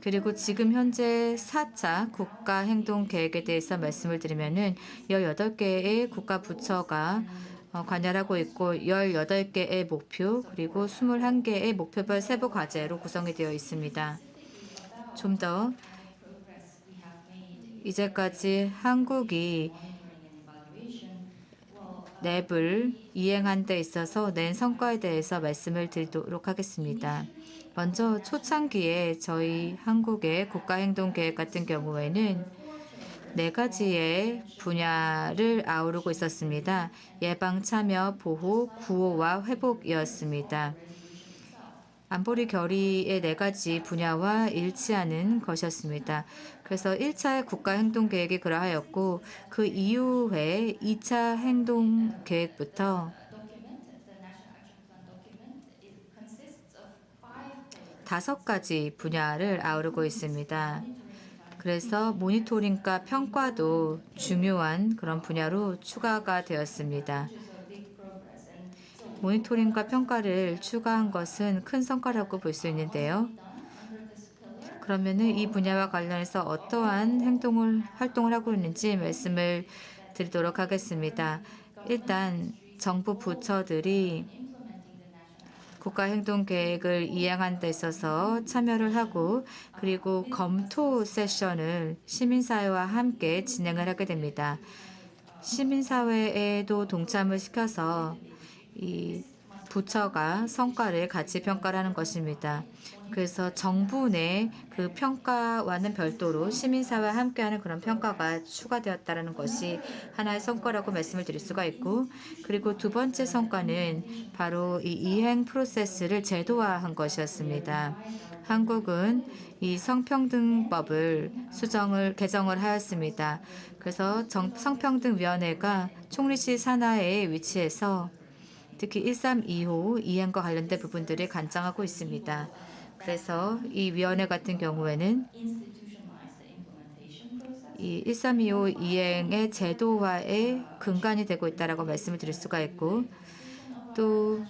그리고 지금 현재 4차 국가행동계획에 대해서 말씀을 드리면은 18개의 국가부처가 관여하고 있고 18개의 목표 그리고 21개의 목표별 세부 과제로 구성이 되어 있습니다. 좀 더 이제까지 한국이 랩을 이행한 데 있어서 낸 성과에 대해서 말씀을 드리도록 하겠습니다. 먼저 초창기에 저희 한국의 국가행동계획 같은 경우에는 4가지의 분야를 아우르고 있었습니다. 예방, 참여, 보호, 구호와 회복이었습니다. 안보리 결의의 4가지 분야와 일치하는 것이었습니다. 그래서 1차 국가행동계획이 그러하였고 그 이후에 2차 행동계획부터 5가지 분야를 아우르고 있습니다. 그래서 모니터링과 평가도 중요한 그런 분야로 추가가 되었습니다. 모니터링과 평가를 추가한 것은 큰 성과라고 볼 수 있는데요. 그러면은 이 분야와 관련해서 어떠한 활동을 하고 있는지 말씀을 드리도록 하겠습니다. 일단 정부 부처들이 국가행동계획을 이행하는 데 있어서 참여를 하고 그리고 검토 세션을 시민사회와 함께 진행을 하게 됩니다. 시민사회에도 동참을 시켜서 이 부처가 성과를 같이 평가를 하는 것입니다. 그래서 정부 내 그 평가와는 별도로 시민사회와 함께하는 그런 평가가 추가되었다는 것이 하나의 성과라고 말씀을 드릴 수가 있고, 그리고 두 번째 성과는 바로 이 이행 프로세스를 제도화한 것이었습니다. 한국은 이 성평등법을 개정을 하였습니다. 그래서 성평등위원회가 총리실 산하에 위치해서 특히 1325 이행과 관련된 부분들을 관장하고 있습니다. 그래서 이 위원회 같은 경우에는 이 1325 이행의 제도화의 근간이 되고 있다라고 말씀을 드릴 수가 있고, 또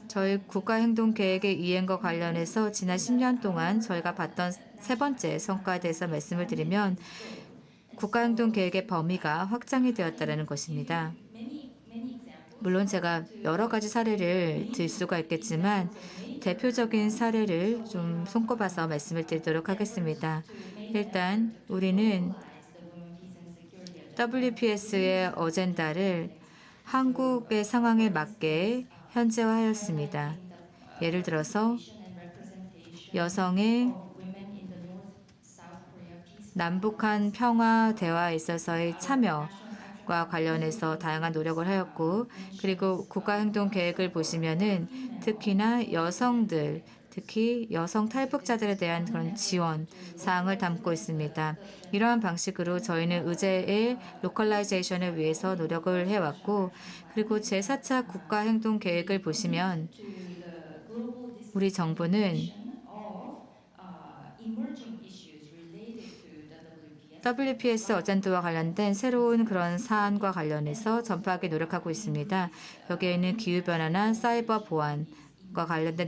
저희 국가행동계획의 이행과 관련해서 지난 10년 동안 저희가 봤던 세 번째 성과에 대해서 말씀을 드리면 국가행동계획의 범위가 확장이 되었다는 것입니다. 물론 제가 여러 가지 사례를 들 수가 있겠지만 대표적인 사례를 좀 손꼽아서 말씀을 드리도록 하겠습니다. 일단 우리는 WPS의 어젠다를 한국의 상황에 맞게 현재화하였습니다. 예를 들어서 여성의 남북한 평화 대화에 있어서의 참여과 관련해서 다양한 노력을 하였고, 그리고 국가행동계획을 보시면은 특히나 여성들, 특히 여성 탈북자들에 대한 그런 지원 사항을 담고 있습니다. 이러한 방식으로 저희는 의제의 로컬라이제이션을 위해서 노력을 해왔고, 그리고 제4차 국가행동계획을 보시면 우리 정부는 WPS 어젠다와 관련된 새로운 그런 사안과 관련해서 전파하기 노력하고 있습니다. 여기에는 기후변화나 사이버 보안과 관련된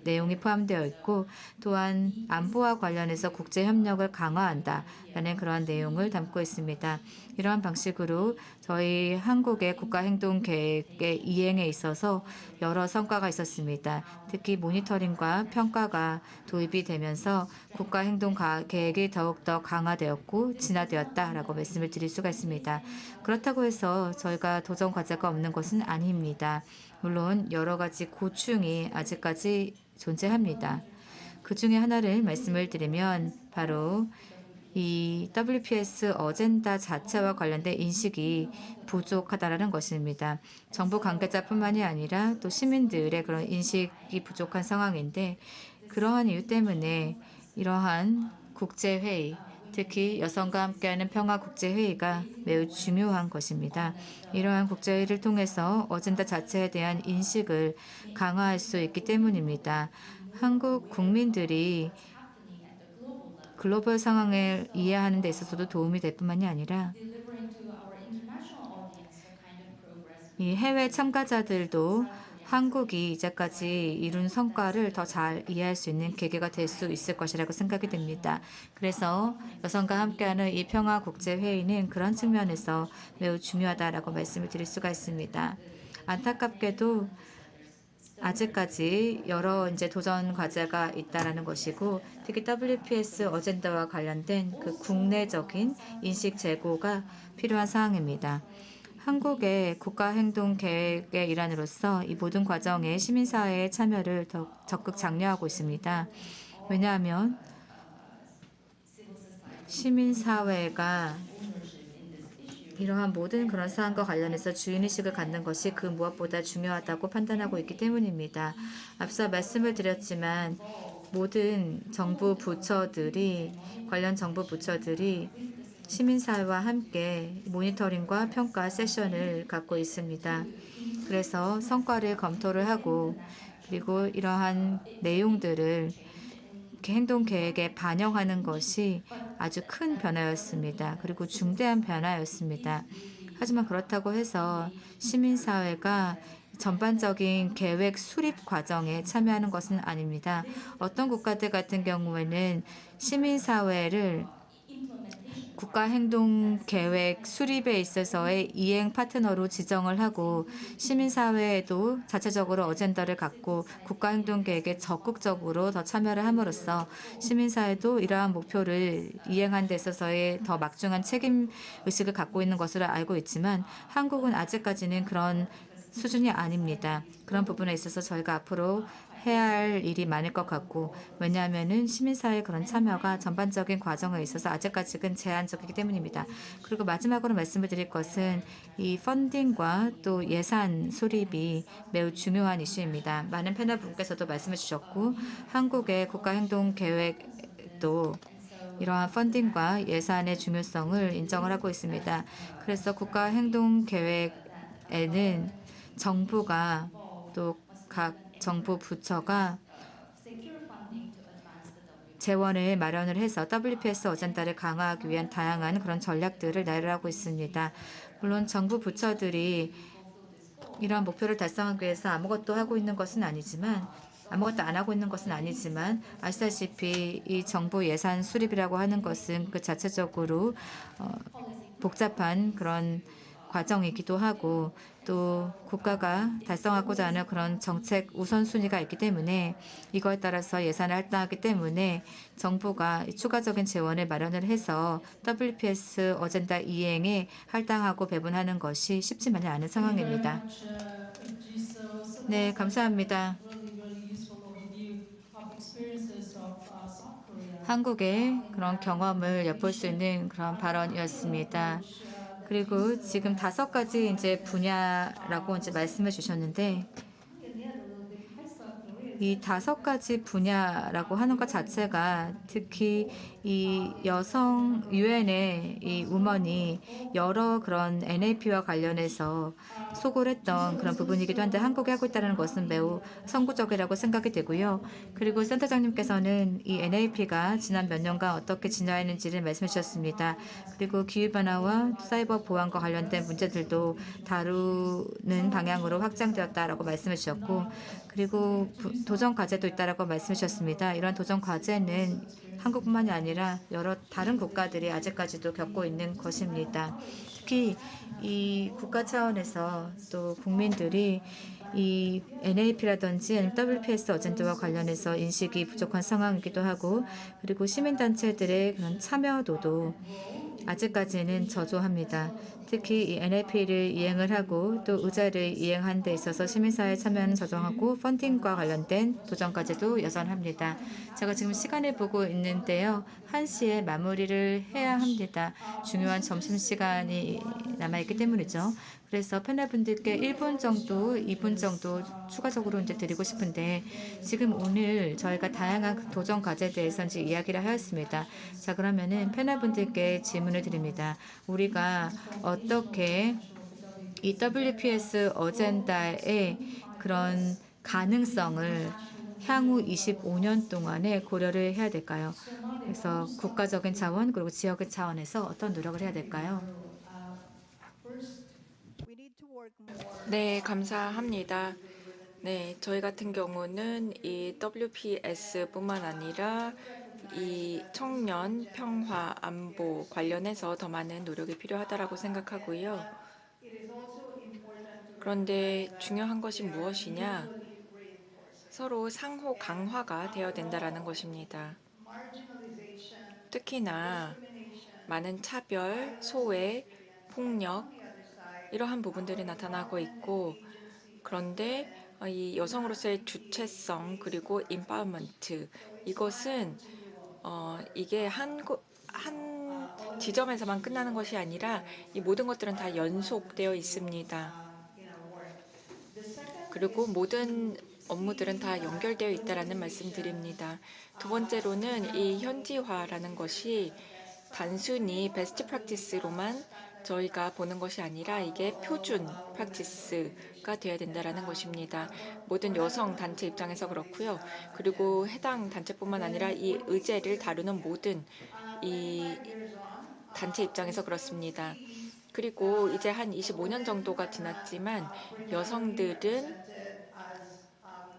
내용이 포함되어 있고, 또한 안보와 관련해서 국제협력을 강화한다라는 그러한 내용을 담고 있습니다. 이러한 방식으로 저희 한국의 국가행동계획의 이행에 있어서 여러 성과가 있었습니다. 특히 모니터링과 평가가 도입이 되면서 국가행동계획이 더욱더 강화되었고 진화되었다라고 말씀을 드릴 수가 있습니다. 그렇다고 해서 저희가 도전 과제가 없는 것은 아닙니다. 물론 여러 가지 고충이 아직까지 존재합니다. 그 중에 하나를 말씀을 드리면 바로 이 WPS 어젠다 자체와 관련된 인식이 부족하다라는 것입니다. 정부 관계자뿐만이 아니라 또 시민들의 그런 인식이 부족한 상황인데, 그러한 이유 때문에 이러한 국제회의, 특히 여성과 함께하는 평화국제회의가 매우 중요한 것입니다. 이러한 국제회의를 통해서 어젠다 자체에 대한 인식을 강화할 수 있기 때문입니다. 한국 국민들이 글로벌 상황을 이해하는 데 있어서도 도움이 될 뿐만이 아니라 이 해외 참가자들도 한국이 이제까지 이룬 성과를 더 잘 이해할 수 있는 계기가 될 수 있을 것이라고 생각이 됩니다. 그래서 여성과 함께하는 이 평화국제회의는 그런 측면에서 매우 중요하다라고 말씀을 드릴 수가 있습니다. 안타깝게도 아직까지 여러 도전 과제가 있다라는 것이고, 특히 WPS 어젠다와 관련된 그 국내적인 인식 제고가 필요한 사항입니다. 한국의 국가행동계획의 일환으로서 이 모든 과정에 시민사회의 참여를 더 적극 장려하고 있습니다. 왜냐하면 시민사회가 이러한 모든 그런 사안과 관련해서 주인의식을 갖는 것이 그 무엇보다 중요하다고 판단하고 있기 때문입니다. 앞서 말씀을 드렸지만 모든 관련 정부 부처들이 시민사회와 함께 모니터링과 평가 세션을 갖고 있습니다. 그래서 성과를 검토를 하고, 그리고 이러한 내용들을 행동계획에 반영하는 것이 아주 큰 변화였습니다. 그리고 중대한 변화였습니다. 하지만 그렇다고 해서 시민사회가 전반적인 계획 수립 과정에 참여하는 것은 아닙니다. 어떤 국가들 같은 경우에는 시민사회를 국가행동계획 수립에 있어서의 이행 파트너로 지정을 하고, 시민사회에도 자체적으로 어젠다를 갖고 국가행동계획에 적극적으로 더 참여를 함으로써 시민사회도 이러한 목표를 이행하는 데 있어서의 더 막중한 책임의식을 갖고 있는 것으로 알고 있지만, 한국은 아직까지는 그런 수준이 아닙니다. 그런 부분에 있어서 저희가 앞으로 해야 할 일이 많을 것 같고, 왜냐하면은 시민사회 그런 참여가 전반적인 과정에 있어서 아직까지는 제한적이기 때문입니다. 그리고 마지막으로 말씀을 드릴 것은 이 펀딩과 또 예산 수립이 매우 중요한 이슈입니다. 많은 패널 분께서도 말씀해 주셨고, 한국의 국가행동계획도 이러한 펀딩과 예산의 중요성을 인정을 하고 있습니다. 그래서 국가행동계획에는 정부가 또 각 정부 부처가 재원을 마련을 해서 WPS 어젠다를 강화하기 위한 다양한 그런 전략들을 나열하고 있습니다. 물론 정부 부처들이 이러한 목표를 달성하기 위해서 아무것도 하고 있는 것은 아니지만 아무것도 안 하고 있는 것은 아니지만 아시다시피 이 정부 예산 수립이라고 하는 것은 그 자체적으로 복잡한 그런 과정이기도 하고 또 국가가 달성하고자 하는 그런 정책 우선순위가 있기 때문에 이거에 따라서 예산을 할당하기 때문에 정부가 추가적인 재원을 마련을 해서 WPS 어젠다 이행에 할당하고 배분하는 것이 쉽지만은 않은 상황입니다. 네, 감사합니다. 한국의 그런 경험을 엿볼 수 있는 그런 발언이었습니다. 그리고 지금 5가지 이제 분야라고 이제 말씀해 주셨는데 이 5가지 분야라고 하는 것 자체가 특히 이 여성 유엔의 이 우먼이 여러 그런 NAP와 관련해서 소구를 했던 그런 부분이기도 한데 한국이 하고 있다는 것은 매우 선구적이라고 생각이 되고요. 그리고 센터장님께서는 이 NAP가 지난 몇 년간 어떻게 진화했는지를 말씀해 주셨습니다. 그리고 기후변화와 사이버 보안과 관련된 문제들도 다루는 방향으로 확장되었다라고 말씀해 주셨고 그리고 도전 과제도 있다라고 말씀해 주셨습니다. 이런 도전 과제는 한국뿐만이 아니라 여러 다른 국가들이 아직까지도 겪고 있는 것입니다. 특히 이 국가 차원에서 또 국민들이 이 NAP라든지 WPS 어젠다와 관련해서 인식이 부족한 상황이기도 하고 그리고 시민단체들의 그런 참여도도 아직까지는 저조합니다. 특히 이 NLP를 이행을 하고 또 의자를 이행하는 데 있어서 시민사회 참여는 저조하고 펀딩과 관련된 도전까지도 여전합니다. 제가 지금 시간을 보고 있는데요. 1시에 마무리를 해야 합니다. 중요한 점심시간이 남아있기 때문이죠. 그래서 패널분들께 1분 정도, 2분 정도 추가적으로 이제 드리고 싶은데 지금 오늘 저희가 다양한 도전 과제에 대해서 이제 이야기를 하였습니다. 자, 그러면은 패널분들께 질문을 드립니다. 우리가 어떻게 이 WPS 어젠다의 그런 가능성을 향후 25년 동안에 고려를 해야 될까요? 그래서 국가적인 차원 그리고 지역의 차원에서 어떤 노력을 해야 될까요? 네, 감사합니다. 네, 저희 같은 경우는 이 WPS뿐만 아니라 이 청년 평화 안보 관련해서 더 많은 노력이 필요하다라고 생각하고요. 그런데 중요한 것이 무엇이냐? 서로 상호 강화가 되어야 된다라는 것입니다. 특히나 많은 차별, 소외, 폭력 이러한 부분들이 나타나고 있고 그런데 이 여성으로서의 주체성 그리고 인파워먼트 이것은 이게 한 지점에서만 끝나는 것이 아니라 이 모든 것들은 다 연속되어 있습니다. 그리고 모든 업무들은 다 연결되어 있다라는 말씀드립니다. 두 번째로는 이 현지화라는 것이 단순히 베스트 프랙티스로만 저희가 보는 것이 아니라 이게 표준 프랙티스가 되어야 된다라는 것입니다. 모든 여성 단체 입장에서 그렇고요. 그리고 해당 단체뿐만 아니라 이 의제를 다루는 모든 이 단체 입장에서 그렇습니다. 그리고 이제 한 25년 정도가 지났지만 여성들은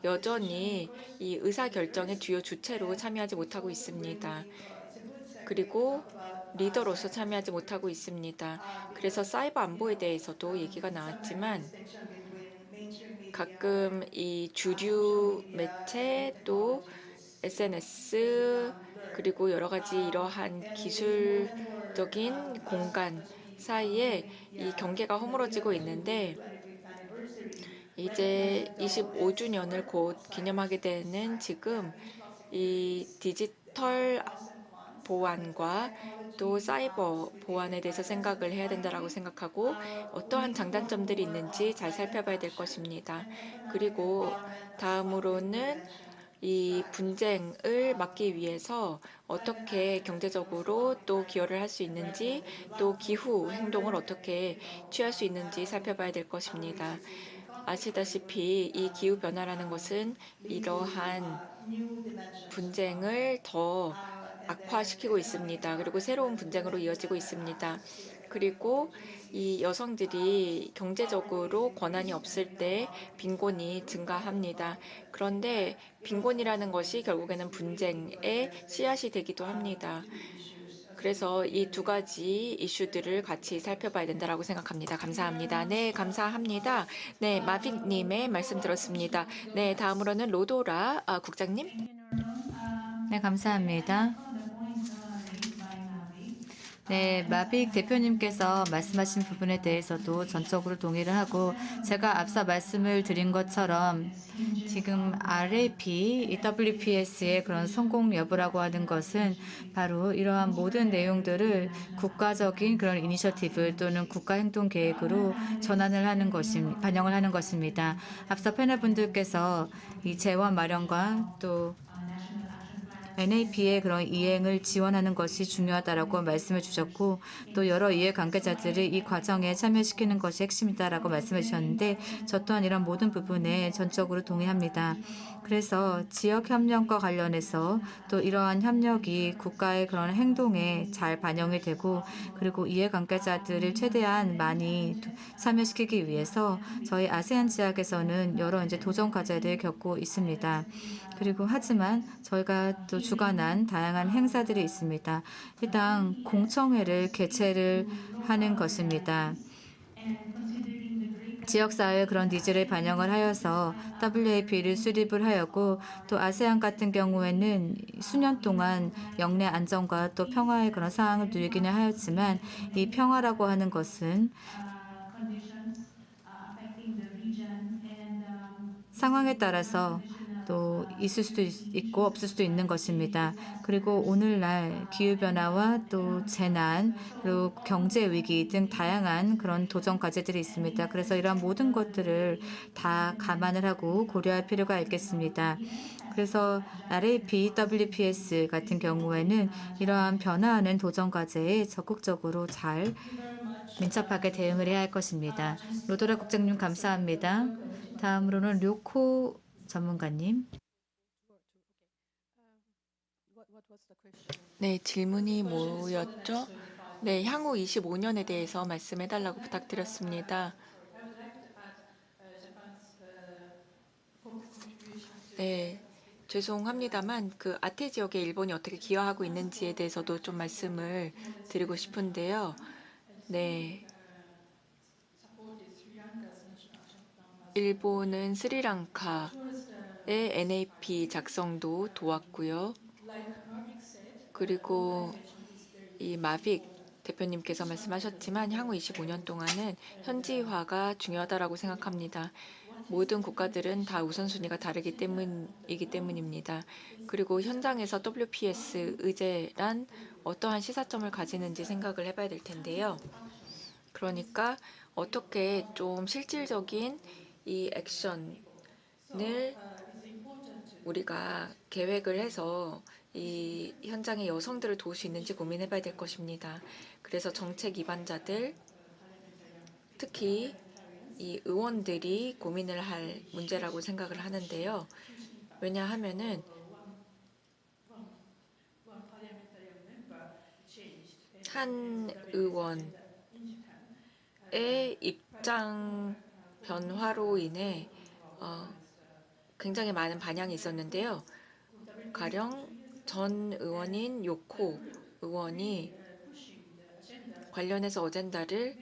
여전히 이 의사결정의 주요 주체로 참여하지 못하고 있습니다. 그리고 리더로서 참여하지 못하고 있습니다. 그래서 사이버 안보에 대해서도 얘기가 나왔지만 가끔 이 주류 매체 또 SNS 그리고 여러 가지 이러한 기술적인 공간 사이에 이 경계가 허물어지고 있는데 이제 25주년을 곧 기념하게 되는 지금 이 디지털 보안과 또 사이버 보안에 대해서 생각을 해야 된다라고 생각하고 어떠한 장단점들이 있는지 잘 살펴봐야 될 것입니다. 그리고 다음으로는 이 분쟁을 막기 위해서 어떻게 경제적으로 또 기여를 할 수 있는지 또 기후 행동을 어떻게 취할 수 있는지 살펴봐야 될 것입니다. 아시다시피 이 기후 변화라는 것은 이러한 분쟁을 더 악화시키고 있습니다. 그리고 새로운 분쟁으로 이어지고 있습니다. 그리고 이 여성들이 경제적으로 권한이 없을 때 빈곤이 증가합니다. 그런데 빈곤이라는 것이 결국에는 분쟁의 씨앗이 되기도 합니다. 그래서 이 두 가지 이슈들을 같이 살펴봐야 된다고 생각합니다. 감사합니다. 네, 감사합니다. 네, 마빅님의 말씀 들었습니다. 네, 다음으로는 로도라 국장님. 네, 감사합니다. 네, 마빅 대표님께서 말씀하신 부분에 대해서도 전적으로 동의를 하고 제가 앞서 말씀을 드린 것처럼 지금 RAP, WPS의 그런 성공 여부라고 하는 것은 바로 이러한 모든 내용들을 국가적인 그런 이니셔티브 또는 국가 행동 계획으로 반영을 하는 것입니다. 앞서 패널분들께서 이 재원 마련과 또 NAP의 그런 이행을 지원하는 것이 중요하다라고 말씀해 주셨고 또 여러 이해관계자들을 이 과정에 참여시키는 것이 핵심이다라고 말씀해 주셨는데 저 또한 이런 모든 부분에 전적으로 동의합니다. 그래서 지역 협력과 관련해서 또 이러한 협력이 국가의 그런 행동에 잘 반영이 되고 그리고 이해관계자들을 최대한 많이 참여시키기 위해서 저희 아세안 지역에서는 여러 이제 도전 과제를 겪고 있습니다. 그리고 하지만 저희가 또 주관한 다양한 행사들이 있습니다. 일단 공청회를 개최를 하는 것입니다. 지역사회의 그런 니즈를 반영을 하여서 WAP를 수립을 하였고 또 아세안 같은 경우에는 수년 동안 영내 안정과 또 평화의 그런 상황을 누리기는 하였지만 이 평화라고 하는 것은 상황에 따라서 또 있을 수도 있고 없을 수도 있는 것입니다. 그리고 오늘날 기후변화와 또 재난, 그리고 경제 위기 등 다양한 그런 도전 과제들이 있습니다. 그래서 이러한 모든 것들을 다 감안을 하고 고려할 필요가 있겠습니다. 그래서 RAP, WPS 같은 경우에는 이러한 변화하는 도전 과제에 적극적으로 잘 민첩하게 대응을 해야 할 것입니다. 로도라 국장님 감사합니다. 다음으로는 료코 전문가님. 네, 질문이 뭐였죠? 네, 향후 25년에 대해서 말씀해달라고 부탁드렸습니다. 네, 죄송합니다만 그 아태 지역에 일본이 어떻게 기여하고 있는지에 대해서도 좀 말씀을 드리고 싶은데요. 네, 일본은 스리랑카의 NAP 작성도 도왔고요. 그리고 이 마빅 대표님께서 말씀하셨지만 향후 25년 동안은 현지화가 중요하다고 생각합니다. 모든 국가들은 다 우선순위가 다르기 때문이기 때문입니다. 그리고 현장에서 WPS 의제란 어떠한 시사점을 가지는지 생각을 해봐야 될 텐데요. 그러니까 어떻게 좀 실질적인 이 액션을 우리가 계획을 해서 이 현장의 여성들을 도울 수 있는지 고민해봐야 될 것입니다. 그래서 정책 입안자들, 특히 이 의원들이 고민을 할 문제라고 생각을 하는데요. 왜냐하면은 한 의원의 입장 변화로 인해 굉장히 많은 반향이 있었는데요. 가령 전 의원인 요코 의원이 관련해서 어젠다를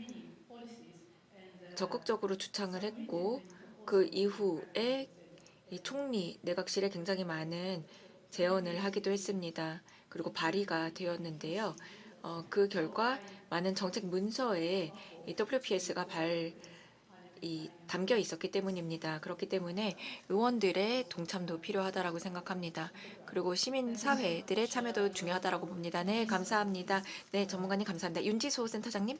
적극적으로 주창을 했고 그 이후에 이 총리 내각실에 굉장히 많은 제언을 하기도 했습니다. 그리고 발의가 되었는데요. 그 결과 많은 정책 문서에 이 WPS가 담겨 있었기 때문입니다. 그렇기 때문에 의원들의 동참도 필요하다라고 생각합니다. 그리고 시민사회들의 참여도 중요하다라고 봅니다. 네, 감사합니다. 네, 전문가님 감사합니다. 윤지소 센터장님.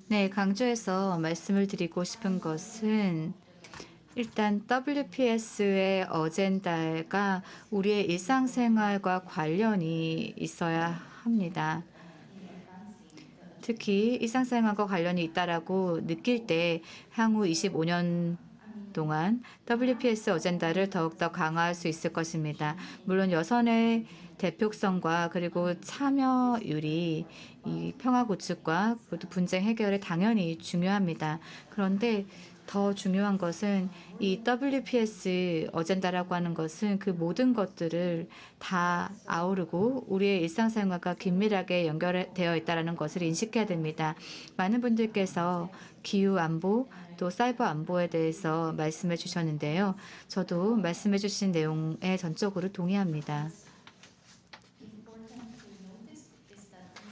네, 강조해서 말씀을 드리고 싶은 것은 일단 WPS의 어젠다가 우리의 일상생활과 관련이 있어야 합니다. 특히 일상생활과 관련이 있다라고 느낄 때 향후 25년 동안 WPS 어젠다를 더욱더 강화할 수 있을 것입니다. 물론 여성의 대표성과 그리고 참여율이 이 평화 구축과 분쟁 해결에 당연히 중요합니다. 그런데 더 중요한 것은 이 WPS 어젠다라고 하는 것은 그 모든 것들을 다 아우르고 우리의 일상생활과 긴밀하게 연결되어 있다는 것을 인식해야 됩니다. 많은 분들께서 기후 안보 또 사이버 안보에 대해서 말씀해 주셨는데요. 저도 말씀해 주신 내용에 전적으로 동의합니다.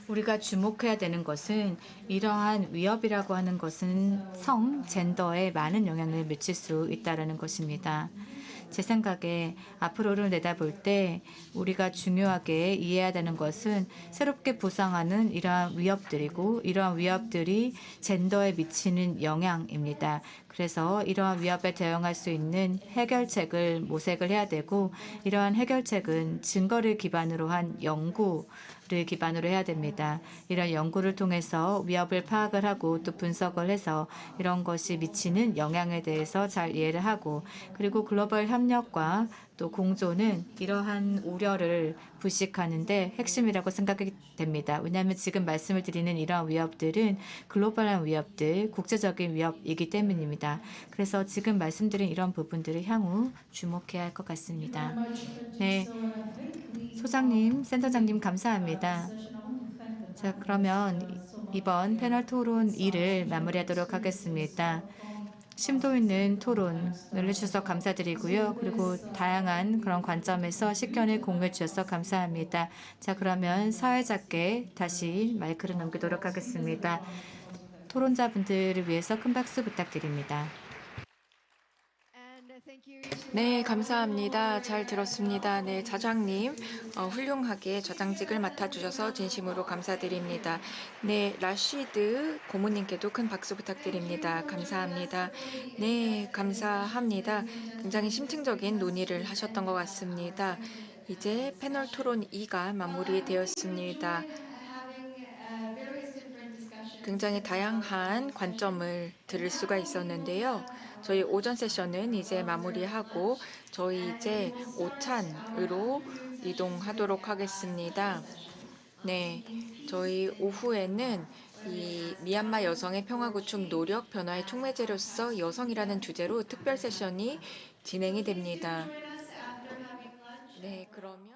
우리가 주목해야 되는 것은 이러한 위협이라고 하는 것은 성, 젠더에 많은 영향을 미칠 수 있다는 것입니다. 제 생각에 앞으로를 내다볼 때 우리가 중요하게 이해해야 되는 것은 새롭게 부상하는 이러한 위협들이고 이러한 위협들이 젠더에 미치는 영향입니다. 그래서 이러한 위협에 대응할 수 있는 해결책을 모색을 해야 되고 이러한 해결책은 증거를 기반으로 한 연구를 기반으로 해야 됩니다. 이런 연구를 통해서 위협을 파악을 하고 또 분석을 해서 이런 것이 미치는 영향에 대해서 잘 이해를 하고 그리고 글로벌 협력과 또 공조는 이러한 우려를 부식하는 데 핵심이라고 생각이 됩니다. 왜냐하면 지금 말씀을 드리는 이러한 위협들은 글로벌한 위협들, 국제적인 위협이기 때문입니다. 그래서 지금 말씀드린 이런 부분들을 향후 주목해야 할 것 같습니다. 네, 소장님, 센터장님 감사합니다. 자, 그러면 이번 패널 토론 2를 마무리하도록 하겠습니다. 심도 있는 토론을 해주셔서 감사드리고요. 그리고 다양한 그런 관점에서 식견을 공유해 주셔서 감사합니다. 자, 그러면 사회자께 다시 마이크를 넘기도록 하겠습니다. 토론자분들을 위해서 큰 박수 부탁드립니다. 네, 감사합니다. 잘 들었습니다. 네, 자장님, 훌륭하게 저장직을 맡아주셔서 진심으로 감사드립니다. 네, 라쉬드 고모님께도 큰 박수 부탁드립니다. 감사합니다. 네, 감사합니다. 굉장히 심층적인 논의를 하셨던 것 같습니다. 이제 패널 토론 2가 마무리되었습니다. 굉장히 다양한 관점을 들을 수가 있었는데요. 저희 오전 세션은 이제 마무리하고 저희 이제 오찬으로 이동하도록 하겠습니다. 네, 저희 오후에는 이 미얀마 여성의 평화구축 노력 변화의 촉매제로서 여성이라는 주제로 특별 세션이 진행이 됩니다. 네, 그러면